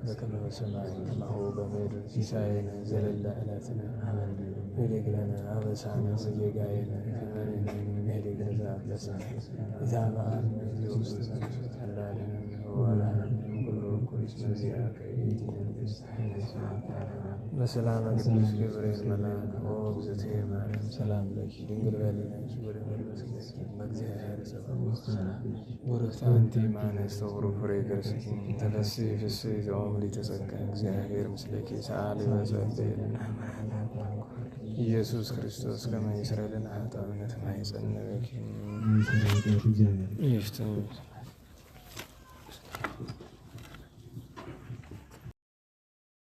በከመ በሰማይ ከማሁ በምድር ሲሳየነ ዘለለ ዕለትነ ኅድግ ለነ አበሳነ ወጌጋየነ ከመ ንሕነኒ ለዘአበሰ ኢታብአነ ውስተ መንሱት አላድኅነነ ወባልሐነ ኩሉ ኩሪስ መዚአከ ይእቲ መንግሥት በሰላም ቅዱስ ገብርኤል መልአክ ወእግዝእትየ ማርያም ሰላም ለኪ ድንግል በሊነኪ ወድንግል በሥጋኪ በእግዚአብሔር ጸባኦት ቡርክት አንቲ እምአንስት ወቡሩክ ፍሬ ከርሥኪ ተፈሥሒ ፍሥሕት ወምልዕተ ጸጋ እግዚአብሔር ምስሌኪ ሰአሊ ወጸልዪ ለነ ኢየሱስ ክርስቶስ ከመ ይስረይ ለነ ኃጣውኢነ ተማኅፀነ በኪ